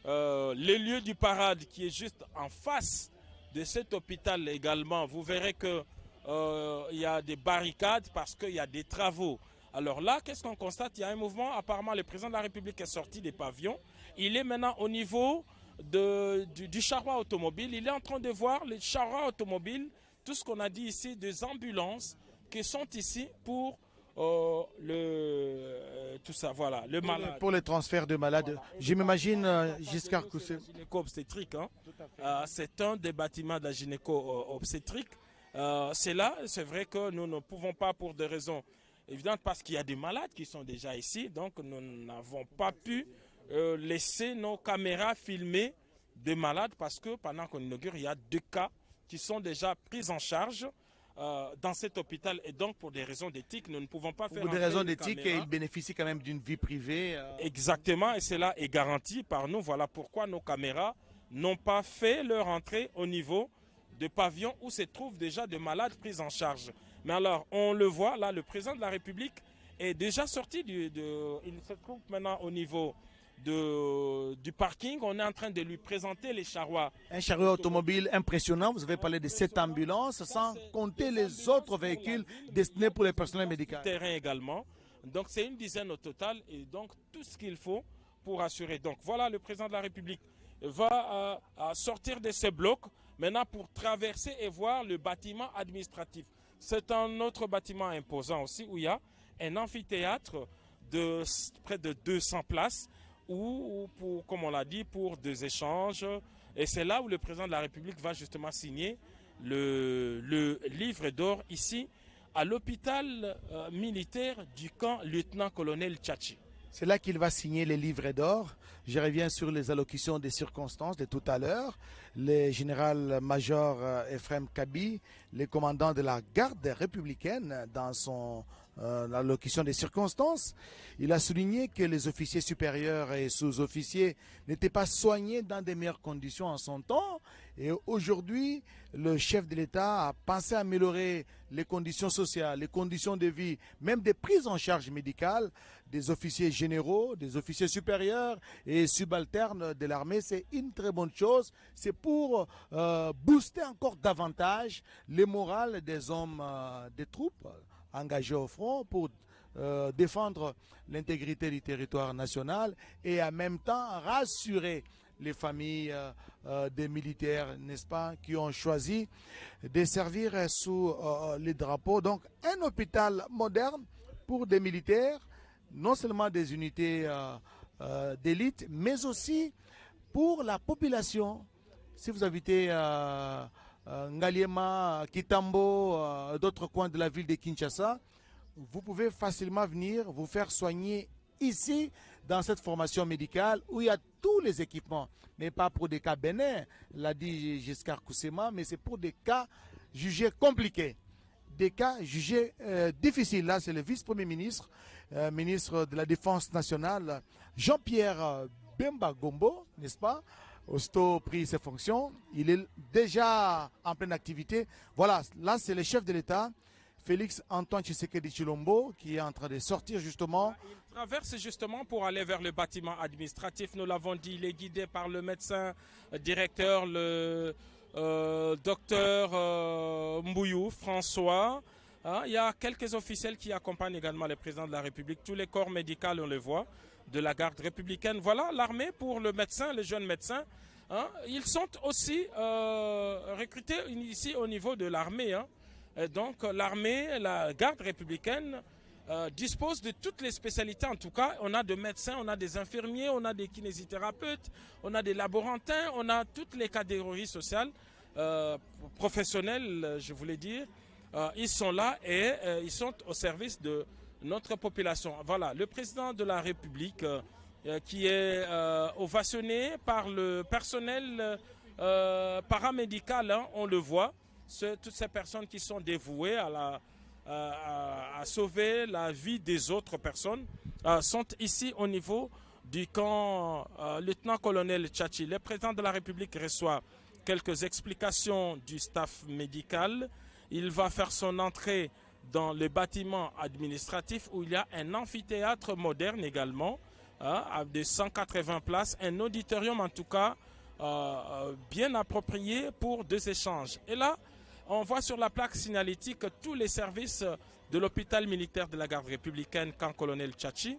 Le lieu du parade qui est juste en face de cet hôpital également, vous verrez que il y a des barricades parce qu'il y a des travaux. Alors là, qu'est-ce qu'on constate? Il y a un mouvement, apparemment le président de la République est sorti des pavillons. Il est maintenant au niveau du charroi automobile. Il est en train de voir les charrois automobiles, tout ce qu'on a dit ici, des ambulances qui sont ici pour tout ça, voilà, le malade.
Pour les transferts de malades, voilà. Je m'imagine Giscard Coussé.
Gynéco-obstétrique, hein. C'est un des bâtiments de la gynéco-obstétrique. C'est là, c'est vrai que nous ne pouvons pas, pour des raisons évidentes, parce qu'il y a des malades qui sont déjà ici, donc nous n'avons pas pu laisser nos caméras filmer des malades, parce que pendant qu'on inaugure, il y a 2 cas qui sont déjà pris en charge dans cet hôpital, et donc pour des raisons d'éthique, nous ne pouvons pas faire.
Pour des raisons d'éthique, ils bénéficient quand même d'une vie privée.
Exactement, et cela est garanti par nous. Voilà pourquoi nos caméras n'ont pas fait leur entrée au niveau de pavillons où se trouvent déjà des malades pris en charge. Mais alors, on le voit, là, le président de la République est déjà sorti il se trouve maintenant au niveau du parking. On est en train de lui présenter les charrois.
Un chariot automobile impressionnant. Vous avez parlé de 7 ambulances, sans compter les autres véhicules destinés pour les personnels médicaux.
Terrain également. Donc c'est une dizaine au total, et donc tout ce qu'il faut pour assurer. Donc voilà, le président de la République va sortir de ces blocs maintenant pour traverser et voir le bâtiment administratif. C'est un autre bâtiment imposant aussi, où il y a un amphithéâtre de près de 200 places, ou pour, comme on l'a dit, pour des échanges. Et c'est là où le président de la République va justement signer le livre d'or ici à l'hôpital militaire du camp lieutenant-colonel Tchatchi.
C'est là qu'il va signer les livres d'or. Je reviens sur les allocutions des circonstances de tout à l'heure. Le général-major Ephraim Kabi, le commandant de la garde républicaine, dans son allocution des circonstances, il a souligné que les officiers supérieurs et sous-officiers n'étaient pas soignés dans de meilleures conditions en son temps. Et aujourd'hui, le chef de l'État a pensé à améliorer les conditions sociales, les conditions de vie, même des prises en charge médicales des officiers généraux, des officiers supérieurs et subalternes de l'armée. C'est une très bonne chose. C'est pour booster encore davantage le moral des hommes des troupes engagés au front pour défendre l'intégrité du territoire national et en même temps rassurer les familles des militaires, n'est-ce pas, qui ont choisi de servir sous les drapeaux. Donc un hôpital moderne pour des militaires, non seulement des unités d'élite, mais aussi pour la population. Si vous habitez Ngaliema, Kitambo, d'autres coins de la ville de Kinshasa, vous pouvez facilement venir vous faire soigner ici, dans cette formation médicale, où il y a tous les équipements, mais pas pour des cas bénins, l'a dit Giscard Coussema, mais c'est pour des cas jugés compliqués, des cas jugés difficiles. Là, c'est le vice-premier ministre, ministre de la Défense nationale, Jean-Pierre Bemba Gombo, n'est-ce pas? Aussitôt pris ses fonctions, il est déjà en pleine activité. Voilà, là, c'est le chef de l'État, Félix Antoine Tshisekedi Tshilombo, qui est en train de sortir justement.
Il traverse justement pour aller vers le bâtiment administratif. Nous l'avons dit, il est guidé par le médecin directeur, le docteur Mbouyou François. Il y a quelques officiels qui accompagnent également le président de la République. Tous les corps médicaux, on le voit, de la garde républicaine. Voilà l'armée pour le médecin, les jeunes médecins. Ils sont aussi recrutés ici au niveau de l'armée. Donc l'armée, la garde républicaine dispose de toutes les spécialités. En tout cas, on a des médecins, on a des infirmiers, on a des kinésithérapeutes, on a des laborantins, on a toutes les catégories sociales, professionnelles, je voulais dire. Ils sont là et ils sont au service de notre population. Voilà, le président de la République qui est ovationné par le personnel paramédicale, hein, on le voit, toutes ces personnes qui sont dévouées à sauver la vie des autres personnes sont ici au niveau du camp lieutenant-colonel Tchachi. Le président de la République reçoit quelques explications du staff médical. Il va faire son entrée dans le bâtiment administratif où il y a un amphithéâtre moderne également, de 180 places, un auditorium en tout cas bien approprié pour deux échanges. Et là, on voit sur la plaque signalétique tous les services de l'hôpital militaire de la garde républicaine camp colonel Tchachi.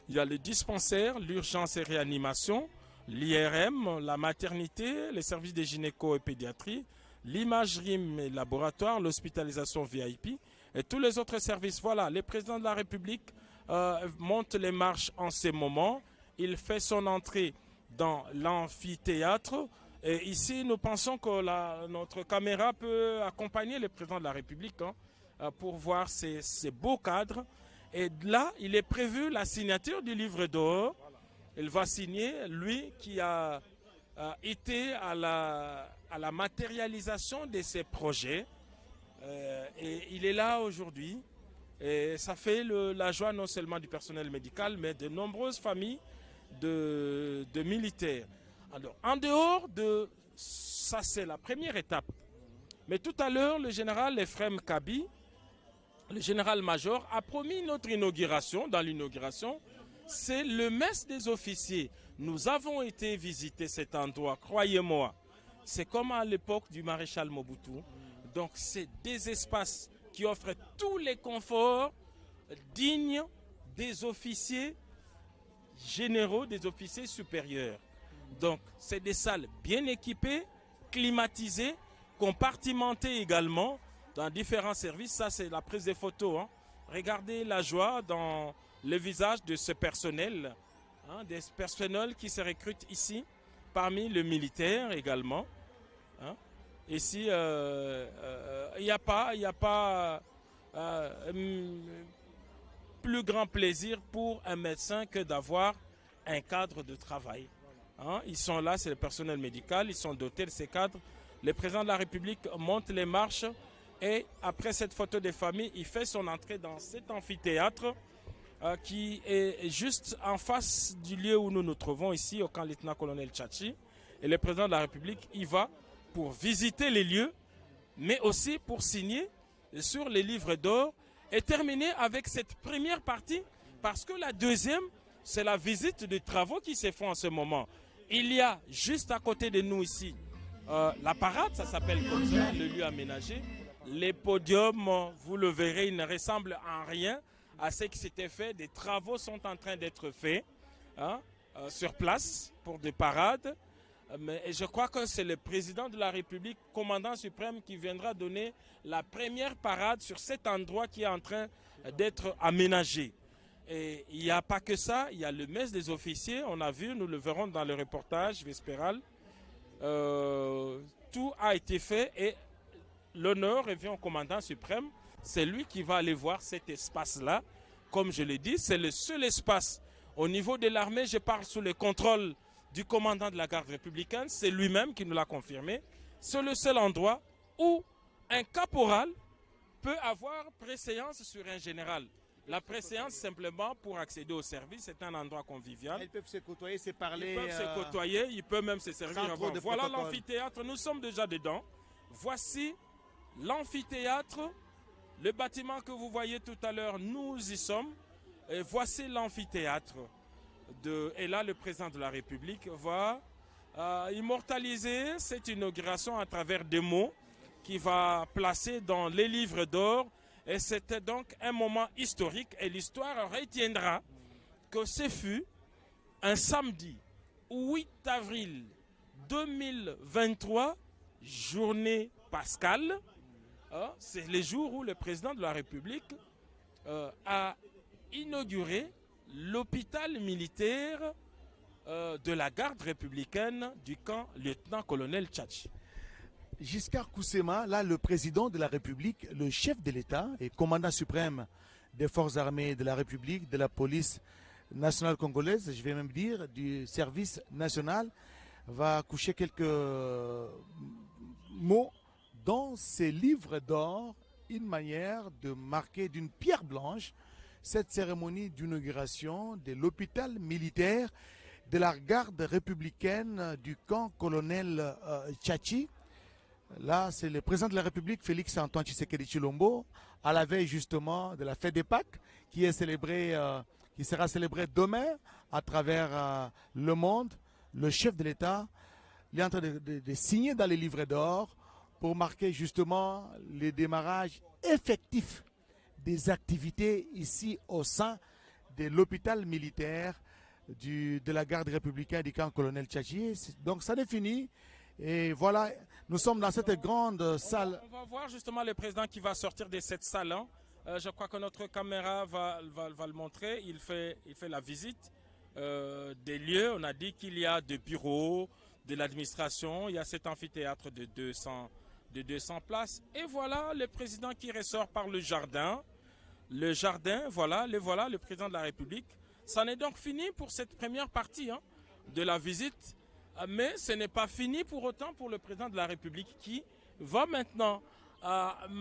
Il y a le dispensaire, l'urgence et réanimation, l'IRM, la maternité, les services de gynéco et pédiatrie, l'imagerie et laboratoire, l'hospitalisation VIP et tous les autres services. Voilà, le président de la République monte les marches en ce moment. Il fait son entrée dans l'amphithéâtre. Et ici, nous pensons que notre caméra peut accompagner le président de la République pour voir ces beaux cadres. Et là, il est prévu la signature du livre d'or. Il va signer, lui qui a été à la matérialisation de ses projets. Et il est là aujourd'hui. Et ça fait la joie non seulement du personnel médical, mais de nombreuses familles de militaires. Alors, en dehors de ça, c'est la première étape. Mais tout à l'heure, le général Ephrem Kabi, le général-major, a promis notre inauguration. Dans l'inauguration, c'est le mess des officiers. Nous avons été visiter cet endroit, croyez-moi. C'est comme à l'époque du maréchal Mobutu. Donc, c'est des espaces qui offrent tous les conforts dignes des officiers généraux, des officiers supérieurs. Donc, c'est des salles bien équipées, climatisées, compartimentées également dans différents services. Ça, c'est la prise des photos. Hein. Regardez la joie dans le visage de ce personnel, hein, des personnels qui se recrutent ici, parmi les militaires également. Hein. Ici, il n'y a pas plus grand plaisir pour un médecin que d'avoir un cadre de travail. Hein, ils sont là, c'est le personnel médical, ils sont dotés de ces cadres. Le président de la République monte les marches et après cette photo des familles, il fait son entrée dans cet amphithéâtre qui est juste en face du lieu où nous nous trouvons ici au camp lieutenant-colonel Tchachi. Et le président de la République y va pour visiter les lieux, mais aussi pour signer sur les livres d'or et terminer avec cette première partie parce que la deuxième, c'est la visite des travaux qui se font en ce moment. Il y a juste à côté de nous ici la parade, ça s'appelle comme ça, le lieu aménagé. Les podiums, vous le verrez, ils ne ressemblent en rien à ce qui s'était fait. Des travaux sont en train d'être faits hein, sur place pour des parades. Mais je crois que c'est le président de la République, commandant suprême, qui viendra donner la première parade sur cet endroit qui est en train d'être aménagé. Et il n'y a pas que ça, il y a le mess des officiers, on a vu, nous le verrons dans le reportage vespéral. Tout a été fait et l'honneur revient au commandant suprême. C'est lui qui va aller voir cet espace-là. Comme je l'ai dit, c'est le seul espace au niveau de l'armée, je parle sous le contrôle du commandant de la garde républicaine, c'est lui-même qui nous l'a confirmé. C'est le seul endroit où un caporal peut avoir préséance sur un général. La préséance, simplement, pour accéder au service, c'est un endroit convivial.
Ils peuvent se côtoyer, se parler.
Ils peuvent se côtoyer, ils peuvent même se servir avant. Voilà l'amphithéâtre, nous sommes déjà dedans. Voici l'amphithéâtre, le bâtiment que vous voyez tout à l'heure, nous y sommes. Et voici l'amphithéâtre. Et là, le président de la République va immortaliser cette inauguration à travers des mots qu'il va placer dans les livres d'or. Et c'était donc un moment historique et l'histoire retiendra que ce fut un samedi 8 avril 2023, journée pascale. C'est le jour où le président de la République a inauguré l'hôpital militaire de la garde républicaine du camp lieutenant-colonel Tchachi.
Giscard Koussema, là, le président de la République, le chef de l'État et commandant suprême des forces armées de la République, de la police nationale congolaise, je vais même dire, du service national, va coucher quelques mots dans ses livres d'or, une manière de marquer d'une pierre blanche cette cérémonie d'inauguration de l'hôpital militaire de la garde républicaine du camp colonel Tchachi. Là, c'est le président de la République, Félix Antoine Tshisekedi Tshilombo, à la veille justement de la fête des Pâques, qui est célébrée, qui sera célébrée demain à travers le monde. Le chef de l'État, il est en train de signer dans les livres d'or pour marquer justement le démarrage effectif des activités ici au sein de l'hôpital militaire de la garde républicaine du camp colonel Tchachi. Donc ça n'est fini. Et voilà, nous sommes dans cette grande salle.
On va voir justement le président qui va sortir de cette salle. Hein. Je crois que notre caméra va le montrer. Il fait la visite des lieux. On a dit qu'il y a des bureaux, de l'administration. Il y a cet amphithéâtre de 200 places. Et voilà le président qui ressort par le jardin. Le jardin, voilà le président de la République. Ça n'est donc fini pour cette première partie de la visite. Mais ce n'est pas fini pour autant pour le président de la République qui va maintenant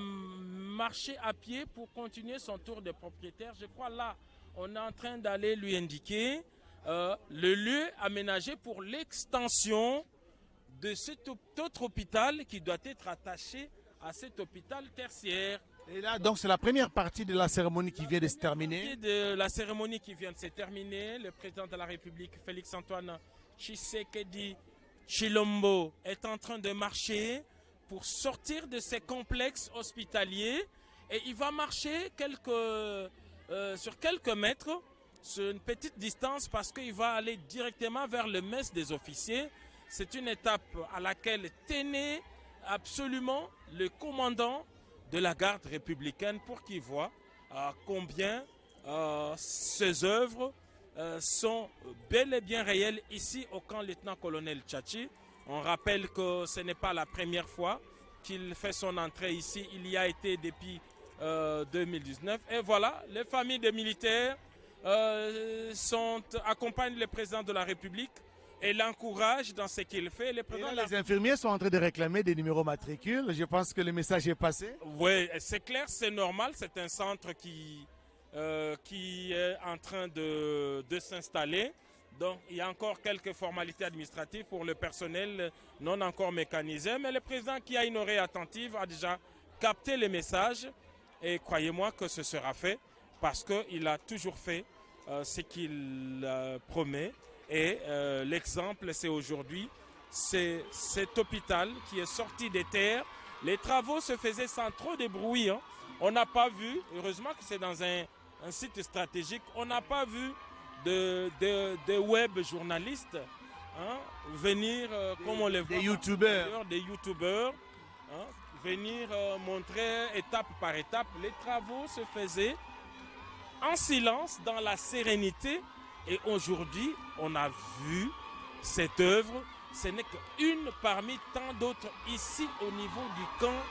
marcher à pied pour continuer son tour de propriétaire. Je crois là, on est en train d'aller lui indiquer le lieu aménagé pour l'extension de cet autre hôpital qui doit être attaché à cet hôpital tertiaire.
Et là, donc, c'est la première partie de la cérémonie qui vient de se terminer.
De la cérémonie qui vient de se terminer, le président de la République, Félix Antoine Tshisekedi Tshilombo, est en train de marcher pour sortir de ces complexes hospitaliers et il va marcher sur quelques mètres, sur une petite distance, parce qu'il va aller directement vers le mess des officiers. C'est une étape à laquelle tenait absolument le commandant de la garde républicaine pour qu'il voit combien ces œuvres sont bel et bien réelles ici au camp lieutenant-colonel Tchachi. On rappelle que ce n'est pas la première fois qu'il fait son entrée ici. Il y a été depuis 2019. Et voilà, les familles des militaires accompagnent le président de la République et l'encouragent dans ce qu'il fait.
Les infirmiers sont en train de réclamer des numéros matricules. Je pense que le message est passé.
Oui, c'est clair, c'est normal. C'est un centre qui est en train de s'installer. Donc, il y a encore quelques formalités administratives pour le personnel non encore mécanisé. Mais le président qui a une oreille attentive a déjà capté les messages. Et croyez-moi que ce sera fait parce qu'il a toujours fait ce qu'il promet. Et l'exemple, c'est aujourd'hui, c'est cet hôpital qui est sorti des terres. Les travaux se faisaient sans trop de bruit. Hein. On n'a pas vu, heureusement que c'est dans un site stratégique, on n'a pas vu de web journalistes venir, comme on les voit,
des youtubeurs,
venir montrer étape par étape. Les travaux se faisaient en silence, dans la sérénité. Et aujourd'hui, on a vu cette œuvre. Ce n'est qu'une parmi tant d'autres ici au niveau du camp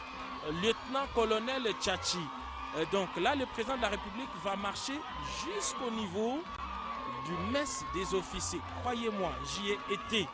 lieutenant-colonel Tchachi. Donc là, le président de la République va marcher jusqu'au niveau du mess des officiers. Croyez-moi, j'y ai été.